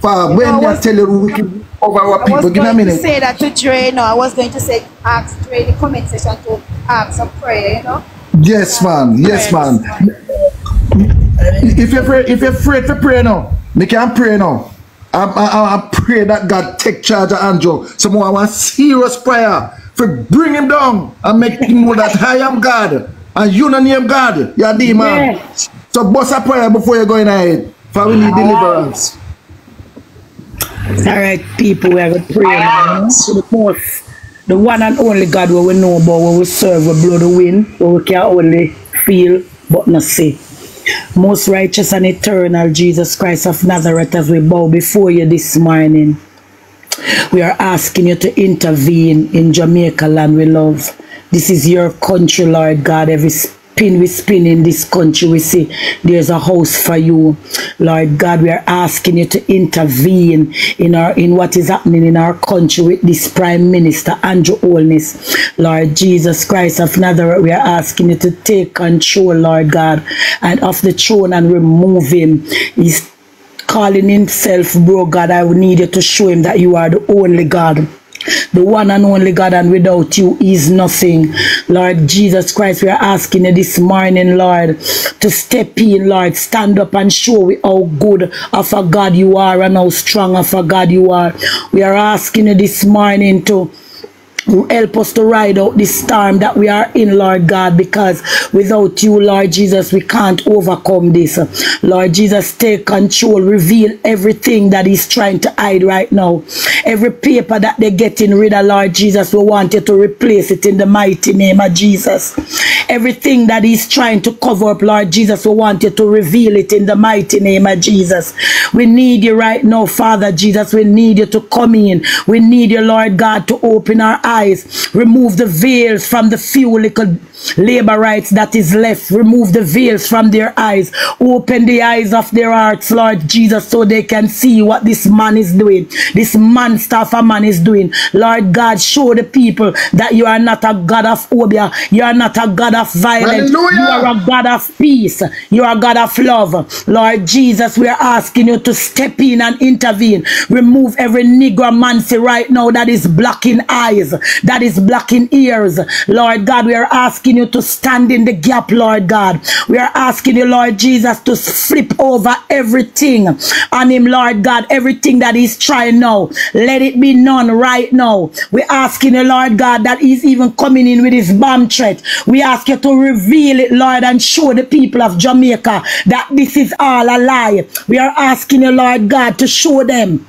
For when you tell you we can over our people. Give me a minute. I was going to say that to Dre, no, I was going to say, ask Dre in the comment section to ask some prayer, you know? Yes, man. Yes, man. If you're afraid to pray now, me can pray now. I pray that God take charge of Andrew. Someone want serious prayer for bring him down and make him know that I am God and you don't name God. You're the man. Yeah. So bust a prayer before you go in ahead. For we need deliverance. Alright, people, we are going to pray now. So the one and only God where we know about, where we serve, we blow the wind, where we can only feel but not see. Most righteous and eternal Jesus Christ of Nazareth, as we bow before you this morning, we are asking you to intervene in Jamaica land we love. This is your country, Lord God. Every spin we spin in this country, we see there's a house for you. Lord God, we are asking you to intervene in what is happening in our country with this Prime Minister, Andrew Holness. Lord Jesus Christ of Nazareth, we are asking you to take control, Lord God, and of the throne and remove him. He's calling himself, bro God. I need you to show him that you are the only God, the one and only God, and without you is nothing. Lord Jesus Christ, we are asking you this morning, Lord, to step in, Lord, stand up and show me how good of a God you are and how strong of a God you are. We are asking you this morning to help us to ride out this storm that we are in, Lord God, because without you, Lord Jesus, we can't overcome this. Lord Jesus, take control, reveal everything that he's trying to hide right now. Every paper that they're getting rid of, Lord Jesus, we want you to replace it in the mighty name of Jesus. Everything that he's trying to cover up, Lord Jesus, we want you to reveal it in the mighty name of Jesus. We need you right now, Father Jesus. We need you to come in. We need you, Lord God, to open our eyes. Remove the veils from the few little laborites that is left. Remove the veils from their eyes. Open the eyes of their hearts, Lord Jesus, so they can see what this man is doing. This monster of a man is doing. Lord God, show the people that you are not a God of phobia. You are not a God of violence. Hallelujah. You are a God of peace. You are a God of love. Lord Jesus, we are asking you to step in and intervene. Remove every negromancy right now that is blocking eyes, that is blocking ears. Lord God, we are asking you to stand in the gap, Lord God. We are asking you, Lord Jesus, to flip over everything on him, Lord God. Everything that he's trying now, let it be none right now. We're asking you, Lord God, that he's even coming in with his bomb threat. We ask you to reveal it, Lord, and show the people of Jamaica that this is all a lie. We are asking you, Lord God, to show them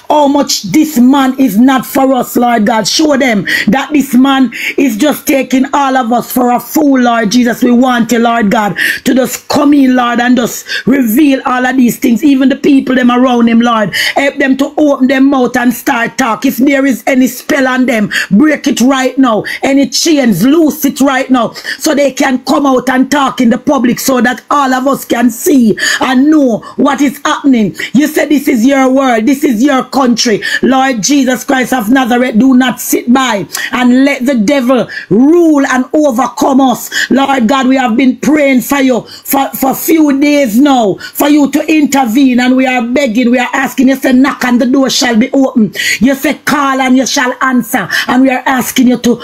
how much this man is not for us, Lord God. Show them that this man is just taking all of us for a fool, Lord Jesus. We want you, Lord God, to just come in, Lord, and just reveal all of these things. Even the people them around him, Lord, help them to open their mouth and start talk. If there is any spell on them, break it right now. Any chains, loose it right now, so they can come out and talk in the public, so that all of us can see and know what is happening. You said this is your world, this is your country. Lord Jesus Christ of Nazareth, do not sit by and let the devil rule and overcome us. Lord God, we have been praying for you for a few days now, for you to intervene, and we are begging, we are asking. You say knock and the door shall be open. You say call and you shall answer, and we are asking you to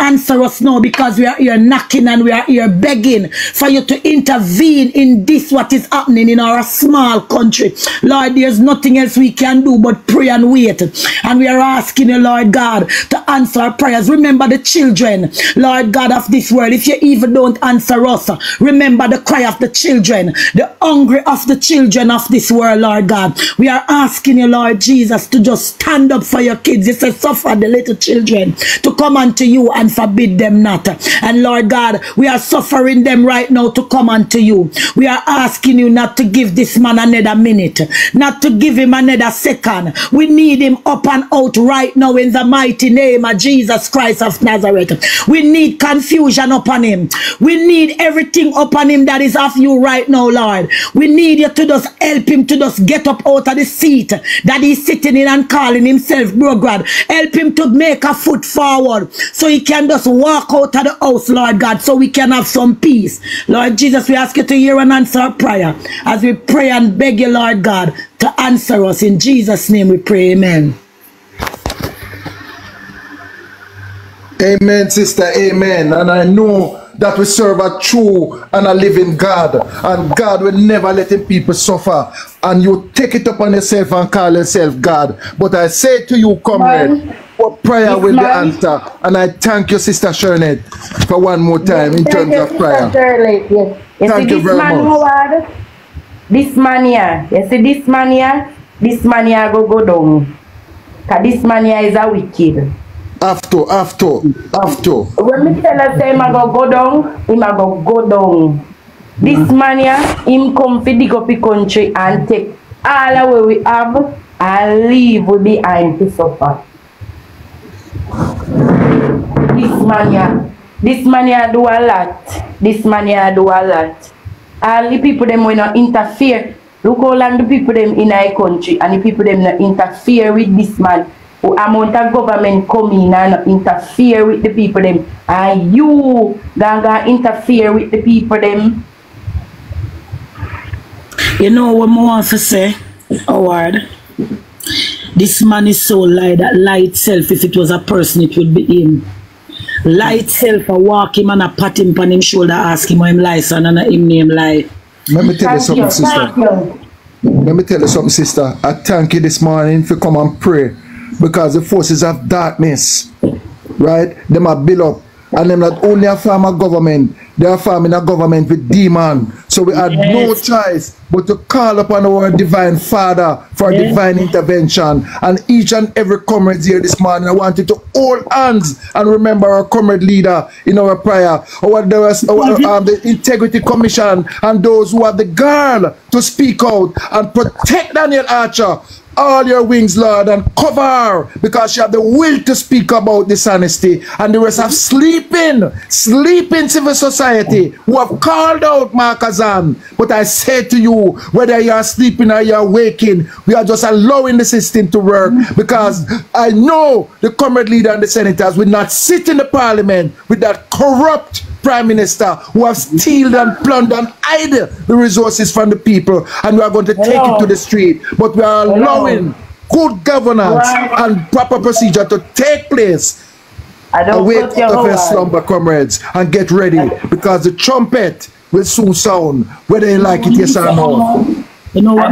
answer us now, because we are here knocking and we are here begging for you to intervene in this what is happening in our small country. Lord, there's nothing else we can do but pray and wait. And we are asking you, Lord God, to answer our prayers. Remember the children, Lord God of this world. If you even don't answer us, remember the cry of the children, the hungry of the children of this world, Lord God. We are asking you, Lord Jesus, to just stand up for your kids. You say, suffer the little children to come unto you and forbid them not. And Lord God, we are suffering them right now to come unto you. We are asking you not to give this man another minute, not to give him another second. We need him up and out right now in the mighty name of Jesus Christ of Nazareth. We need confusion upon him. We need everything upon him that is of you right now, Lord. We need you to just help him to just get up out of the seat that he's sitting in and calling himself, bro God. Help him to make a foot forward so he can just walk out of the house, Lord God, so we can have some peace. Lord Jesus, we ask you to hear and answer our prayer as we pray and beg you, Lord God, to answer us. In Jesus' name we pray, amen. Amen, sister, amen. And I know that we serve a true and a living God, and God will never let him people suffer. And you take it upon yourself and call yourself God. But I say to you, comrade, what prayer will be answered. And I thank you, Sister Shernette, for one more time in terms of prayer. Yes. Thank you very much. Howard, this man here, you see this man here go down. Because this man here is a wicked. After. When me tell us say him a go down, him a go down. This man here, him come for dig up the country and take all the way we have and leave we behind to suffer. This man here do a lot. All the people them will not interfere. Look how long the people them in our country and the people them not interfere with this man. Amount of government come in and interfere with the people them, and you gonna interfere with the people them. You know what I want to say, Howard? This man is so lie that lie itself, if it was a person, it would be him. Lie itself, I walk him and I pat him on him shoulder, ask him how him lie, son, and him name lie. Let me tell you something, sister. Let me tell you something, sister. I thank you this morning for come and pray. Because the forces of darkness, right, them are built up. And them not only a form of government, they are forming a government with demon. So we had no choice but to call upon our divine Father for divine intervention. And each and every comrade here this morning, I want you to hold hands and remember our comrade leader in our prayer. The Integrity Commission and those who have the gall to speak out and protect Daniel Archer. All your wings, Lord, and cover her, because she have the will to speak about dishonesty, and the rest of sleeping civil society who have called out Markazan. But I say to you, whether you are sleeping or you are waking, we are just allowing the system to work, because I know the comrade leader and the senators will not sit in the parliament with that corrupt prime minister who have stealed and plundered and hide the resources from the people, and we are going to take it to the street. But we are allowing good governance and proper procedure to take place. Awake out of your slumber, comrades, and get ready, because the trumpet will soon sound, whether you like it, yes or no. You know what? I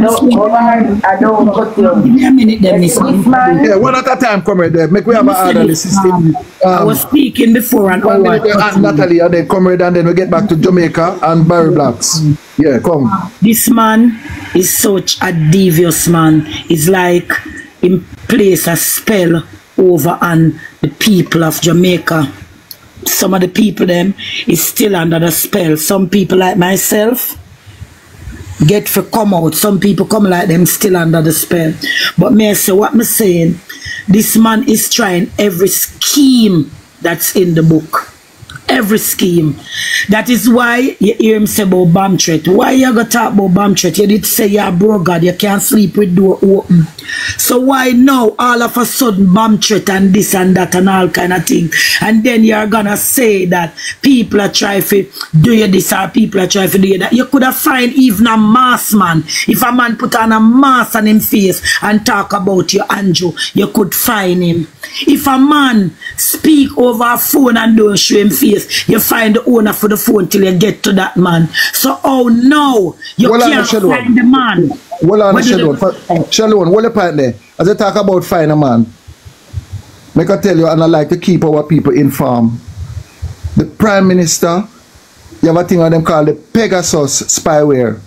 don't cut you. Give me a minute, then, Miss. Yeah, one at a time, comrade. Make we have an orderly system. I was speaking before and one minute, Natalie, and then comrade, and then we get back to Jamaica and Barry Blacks. Yeah, come. This man is such a devious man. It's like he places a spell over on the people of Jamaica. Some of the people them is still under the spell. Some people like myself get for come out. Some people come like them still under the spell. But may I say what I'm saying? This man is trying every scheme that's in the book. Every scheme. That is why you hear him say about bomb threat. Why you gonna talk about bomb threat? You did say you're bro God, you can't sleep with door open. So why now all of a sudden bomb threat and this and that and all kind of thing? And then you're gonna say that people are trying to do you this or people are trying to do you that. You could have find even a mask man. If a man put on a mask on his face and talk about you, Andrew, you could find him. If a man speak over a phone and don't show him face, you find the owner for the phone till you get to that man. So oh no, you can't find the man. Hold on, Shalom, hold up right there. As I talk about find a man, make I tell you, and I like to keep our people informed. The Prime Minister, you have a thing on them called the Pegasus spyware.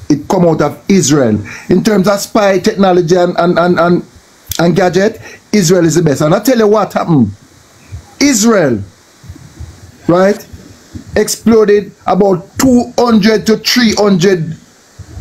It come out of Israel. In terms of spy technology and gadget, Israel is the best. And I tell you what happened. Israel, right, exploded about 200 to 300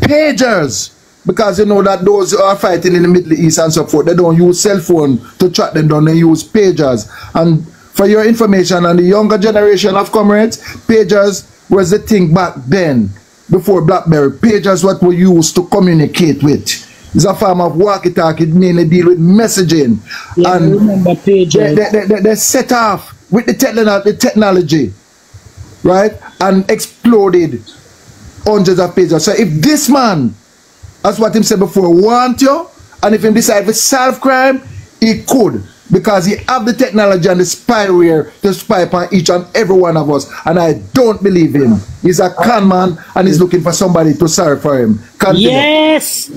pagers, because you know that those who are fighting in the Middle East and so forth, they don't use cell phone to track them down, they use pagers. And for your information, and the younger generation of comrades, pagers was the thing back then, before BlackBerry. Pagers what we used to communicate with. It's a form of walkie-talkie, mainly deal with messaging. Yeah, and I remember pagers. They set off with the technology, right, and exploded hundreds of pagers. So if this man, as what him said before, want you, and if he decide to solve crime, he could, because he have the technology and the spyware to spy upon each and every one of us. And I don't believe him. He's a con man, and he's looking for somebody to serve for him. Continue. Yes,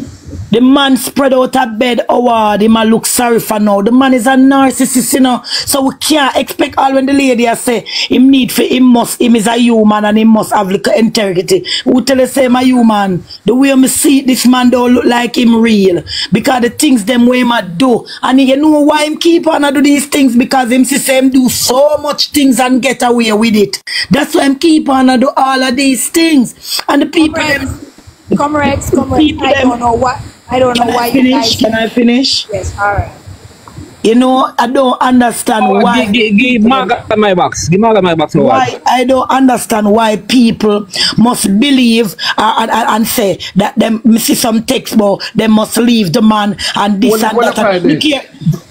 the man spread out a bed award. The man look sorry for now. The man is a narcissist, you know. So we can't expect all when the lady say him need for him is a human and he must have little integrity. Who tell us say him a human? The way me see this man don't look like him real. Because the things them way him do. And you know why him keep on do these things? Because him see him do so much things and get away with it. That's why him keep on do all of these things. And the people Comrades, I don't know why you guys... Can I finish? Yes, alright. You know, I don't understand why... Give Margaret my box. Give Margaret my box. Why I don't understand why people must believe and say that them see some text, but they must leave the man and this and that.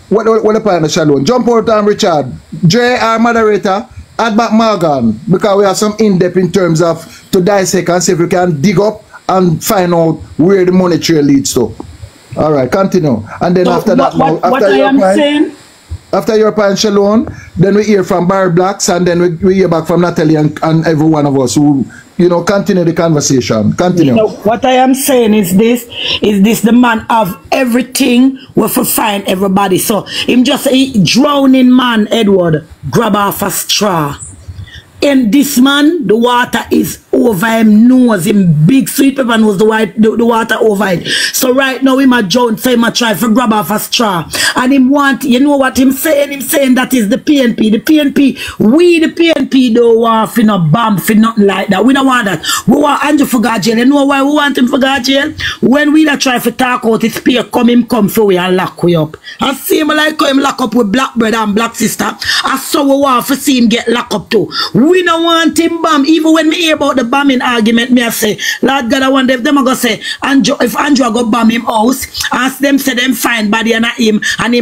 What the Shalom? Jump out and Richard. Jay, our moderator, add back Morgan, because we have some in-depth in terms of to dissect and see if we can dig up and find out where the money trail leads to. All right, continue. And then so after that, after your point, Shalom, then we hear from Barry Blacks, and then we hear back from Natalie and every one of us who, you know, continue the conversation. Continue. So what I am saying is this the man have everything we for find everybody. So him just a drowning man, Edward, grab off a straw. And this man, the water is over him nose, him big sweet pepper nose, the water over it. So right now him a drown, so him a try to grab off a straw. And him want, you know what him saying? Him saying that is the PNP. The PNP, we the PNP don't want for no bomb, for nothing like that. We don't want that. We want Andrew for God jail. You know why we want him for God jail? When we da try to talk out his spear, come for we and lock we up. I see him like him lock up with black brother and black sister. I saw we want to see him get locked up too. We don't want him bomb. Even when me hear about the bombing argument, me I say, Lord God, I wonder if them are going to say, if Andrew go bomb him house, ask them say them find body and him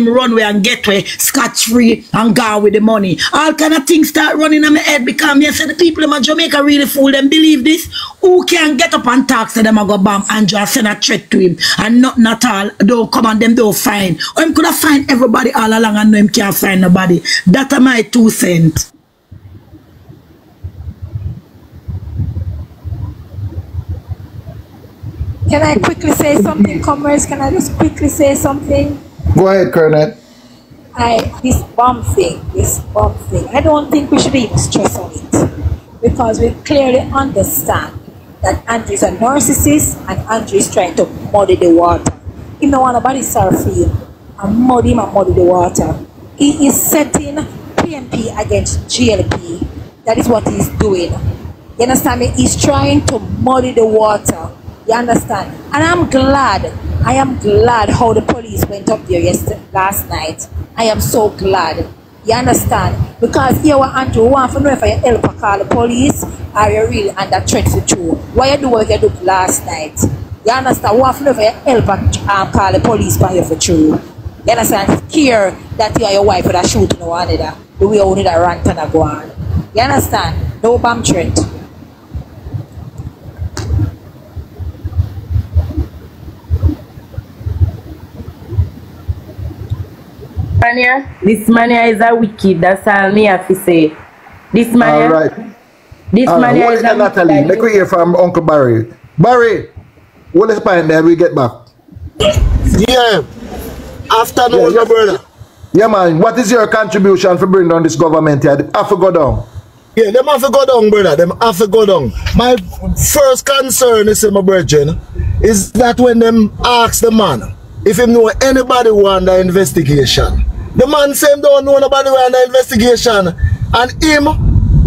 run away and get away, scotch free and go with the money. All kind of things start running in my head because me I say the people in Jamaica really fool them. Believe this? Who can get up and talk to them and go bomb Andrew and send a threat to him and nothing at all, don't come and them don't find. Or him could have find everybody all along and know him can't find nobody. That are my 2 cents. Can I quickly say something, comrades? Can I just quickly say something? Go ahead, Colonel. This bomb thing, I don't think we should even stress on it, because we clearly understand that Andrew is a narcissist and Andrew is trying to muddy the water. He don't want nobody sorry for him and muddy him and muddy the water. He is setting PNP against JLP. That is what he's doing. You understand me? He's trying to muddy the water. You understand? And I am glad how the police went up there last night. I am so glad. You understand? Because here Andrew want to know if you help to call the police or you really under threat for true. Why you do what you did last night? You understand? Want to know if you help call the police for true. You understand? Care that you and your wife would have shoot no one another. The way you need a rant and a go on. You understand? No bomb threat. This mania is a wicked, that's all me have to say. This mania. All right. This mania is a Natalie, let me hear from Uncle Barry. Barry! What is point there? We get back. Yeah. Afternoon, my brother. Yeah, man. What is your contribution for bringing down this government here? They have to go down. Yeah, them have to go down, brother. Them have to go down. My first concern is, my brethren, is that when them ask the man if he know anybody who under investigation, the man say him don't know nobody who under investigation, and him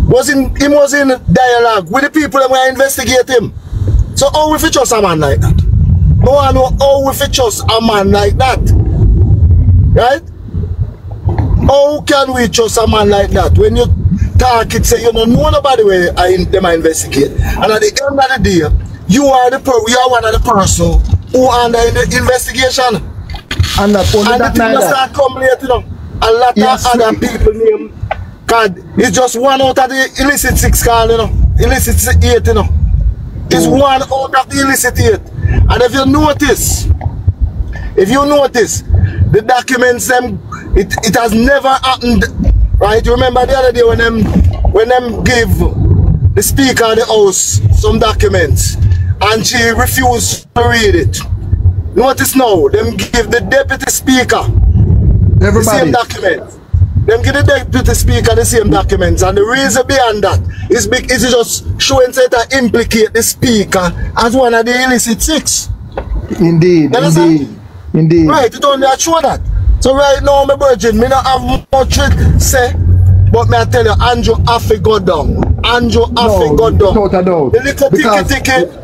was in dialogue with the people that were investigate him. So how we fit trust a man like that? No one know how we fit trust a man like that. Right? How can we trust a man like that when you talk it say you don't know nobody where them investigate, and at the end of the day you are one of the person who under the investigation, and that only and that the thing start come late, you know. A lot of other people name card. It's just one out of the illicit 6 call, you know. Illicit 8, you know. It's one out of the illicit 8. And if you notice, the documents them it has never happened. Right? You remember the other day when them give the Speaker of the House some documents and she refused to read it. Notice now, them give the Deputy Speaker the same documents. Them give the Deputy Speaker the same documents, and the reason behind that is because it's just showing that implicate the Speaker as one of the illicit 6. Indeed. Right, it only show that. So right now, my virgin, me not have much to say, but me I tell you, Andrew have to go down. Andrew have to go down. Without a doubt. The little ticket.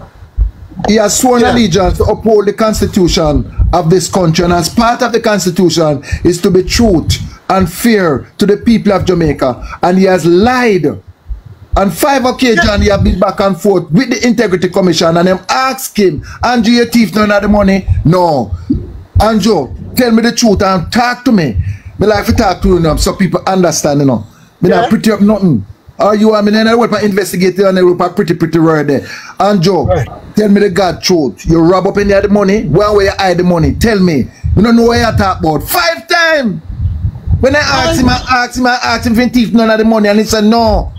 He has sworn allegiance to uphold the constitution of this country, and as part of the constitution is to be truth and fair to the people of Jamaica, and he has lied. On 5 occasions, he has been back and forth with the Integrity Commission, and them ask him, Andrew, your thief none of the money? No. Andrew, tell me the truth and talk to me. Me like to talk to you so people understand, you know. Me not pretty up nothing. Or you are me then I work for investigator and I work for pretty word there. Andrew, tell me the God truth. You rob up in there the money? Where you hide the money? Tell me. You don't know what you talk about. 5 times! When I ask him if he thief none of the money, and he said no.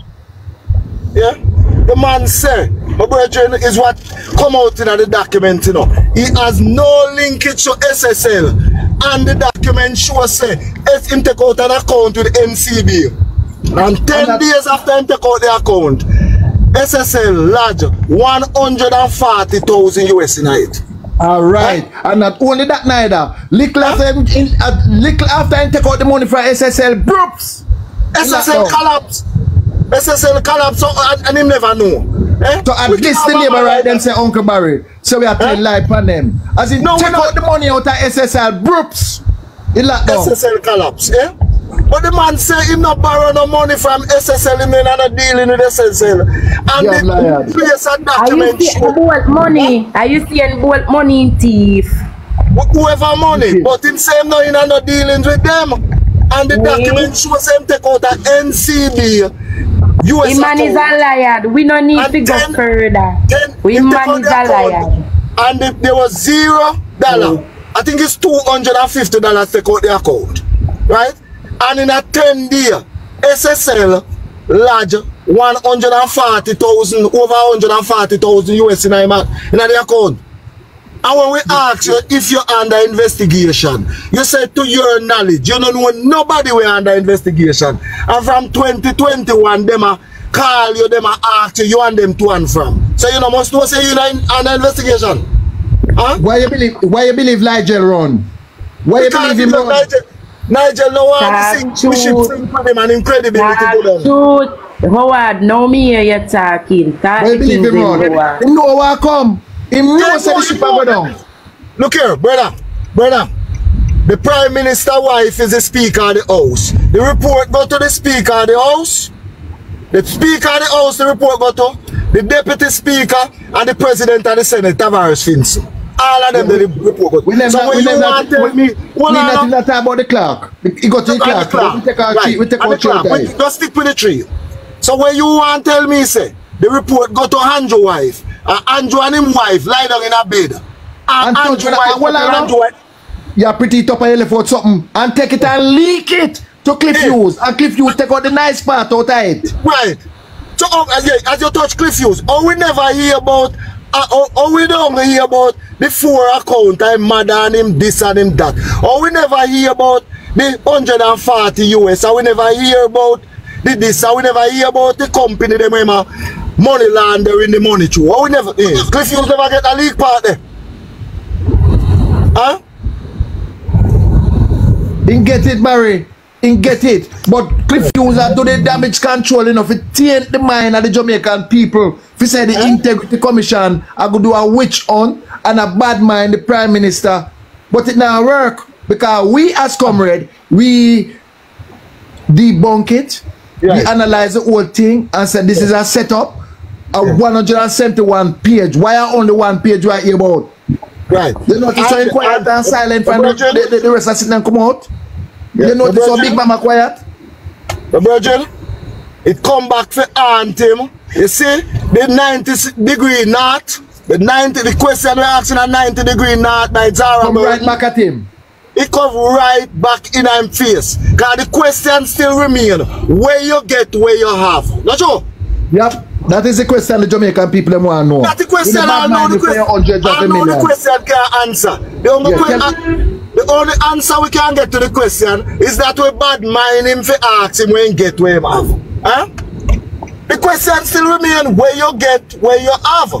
Yeah? The man said, my brethren, is what come out in the document, you know. He has no linkage to SSL. And the document shows say him take out an account with NCB. And 10 days after him take out the account, SSL lodge 140,000 US in it. Alright, and not only that neither. Little after him take out the money from SSL, broops! SSL collapse. SSL collapse and him never know. So at least the neighbor right then say Uncle Barry. So we are telling lie upon them. As in take out the money out of SSL, broops! SSL collapse, eh? But the man say him not borrow no money from SSL, him not dealing with SSL. And the place and document Are you seeing both money thief? Whoever money, but him say him no, he not dealing with them. And the document shows him take out a NCB. US the man is a liar. We don't need to go further. We man is a liar. And there was $0. I think it's $250 take out the account. Right? And in a 10 day, SSL lodge 140,000, over 140,000 US in the account. And when we ask you if you're under investigation, you said to your knowledge, you don't know nobody we're under investigation. And from 2021, them a call you, them a ask you, you and them to and from. So you know must know say you're under investigation. Huh? Why you believe Nigel run? Why you believe him run? Nigel no one to him and incredibility to them. Howard, no me hear you talking. Why you believe him run? Him know where I come. Him know say the ship go down. Look here, brother. The Prime Minister's wife is the Speaker of the House. The report go to the Speaker of the House. The Speaker of the House, the report go to the Deputy Speaker and the President of the Senate, Tavares Finson. All of them the report go to. So when you want to tell me, we not talk about the clock. He got to the clock. We take our tree. Just stick with the tree. So when you want to tell me, say, the report go to Andrew's wife. Andrew and his wife lie down in a bed. And Andrew's wife, you're pretty top of your left out something and take it and leak it to Cliff Hughes. And Cliff Hughes take out the nice part out of it. Right. So as you touch Cliff Hughes, we never hear about we don't hear about the 4 account, I'm mad on him, this and him that. Or we never hear about the 140 US, or we never hear about the this, or we never hear about the company, them money laundering the money too. Or we never, Cliff Hughes never get a league part there. Huh? Didn't get it, Barry. Didn't get it. But Cliff Hughes do the damage control enough. It taint the mind of the Jamaican people. If you say the Integrity Commission, I go do a witch hunt and a bad mind the Prime Minister. But it now work. Because we as comrade, we debunk it. Right. We analyze the whole thing and say this is a setup. A 171 page. Why are only 1 page right here about? Right. You notice how quiet and silent and the rest are sitting and come out? Yeah. You notice how Big Mama quiet? The Virgin, it come back for anthem. You see, the 90-degree north, the question we're asking at 90-degree north by Zara. Come right back at him. It come right back in him face. Because the question still remain, where you get, where you have. Not sure? Yep. That is the question the Jamaican people want to know. That's the question I know the question. I know the question can't answer. The only answer we can get to the question is that we bad mind him for ask him when get where him have. Huh? The question still remain where you get, where you have.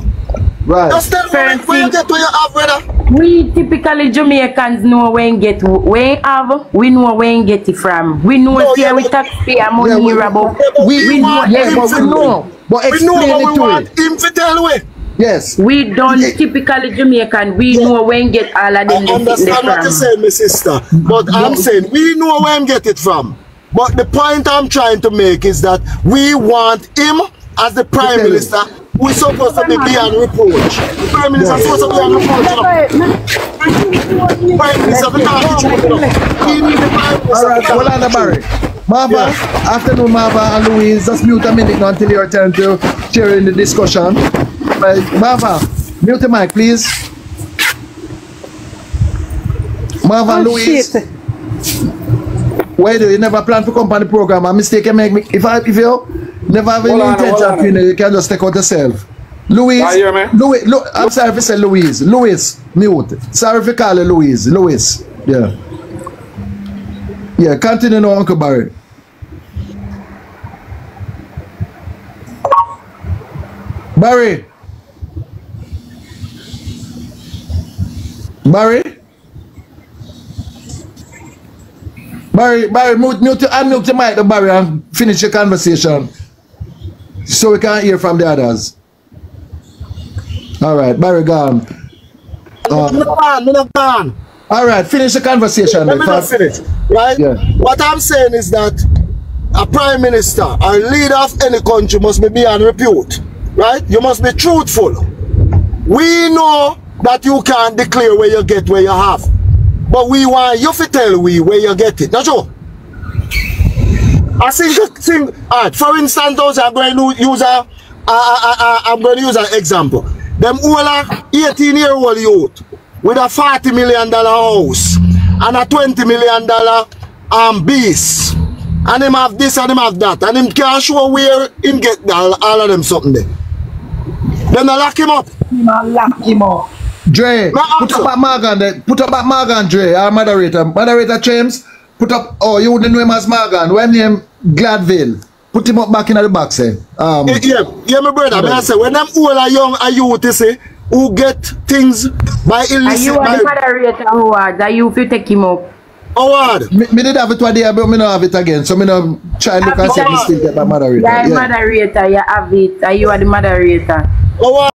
Right. Just tell me where you get, where you have, brother. We typically Jamaicans know when get where have, we know when get it from. We know here we taxpayer money here about. We know, but we know. But explain we know it we to want him to tell we. Yes. We don't typically Jamaican. We know when get all of them. I understand what you're saying, my sister. But I'm saying we know where him get it from. But the point I'm trying to make is that we want him as the Prime Minister who is supposed to be beyond reproach. The Prime Minister is supposed to be beyond reproach. Prime Minister, we can't teach him. We need the Prime Minister. Alright, hold on, Barry. Marva, afternoon, Marva and Louise, just mute a minute now until your turn to share in the discussion. Marva, mute the mic, please. Marva and Louise. Why do you never plan to come on the program? A mistake can make me. If you never have any intention, you can just take out yourself. Louise, I'm sorry if I say Louise. Louise, mute. Sorry if I call you Louise. Louise, yeah. Yeah, continue now, Uncle Barry. Barry. Barry, mute the mic, Barry, and finish your conversation so we can hear from the others. All right, Barry, gone. I'm not gone. All right, finish the conversation. Let me not finish, right? Yeah. What I'm saying is that a Prime Minister or leader of any country must be beyond repute, right? You must be truthful. We know that you can't declare where you get, where you have. But we want you to tell we where you get it. Not sure. I think, alright, for instance, I'm going to use an example. Them all 18-year-old youth with a $40 million house and a $20 million base. And him have this and him have that. And him can't show where him get all of them something there. Then I lock him up. Lock him up. Dre, put up Morgan, Dre, our moderator. Moderator James, put up, oh, you wouldn't know him as Morgan. When name Gladville. Put him up back in the box, eh? Yeah, my brother, I say, when them all are young, are you to say, who get things by illicit. Are you the moderator, Howard? Are you if you take him up? Howard. Me did have it one day, but me don't have it again. So me don't try to look and say me still get my moderator. Yeah, moderator, you have it. Are you are the moderator? Howard.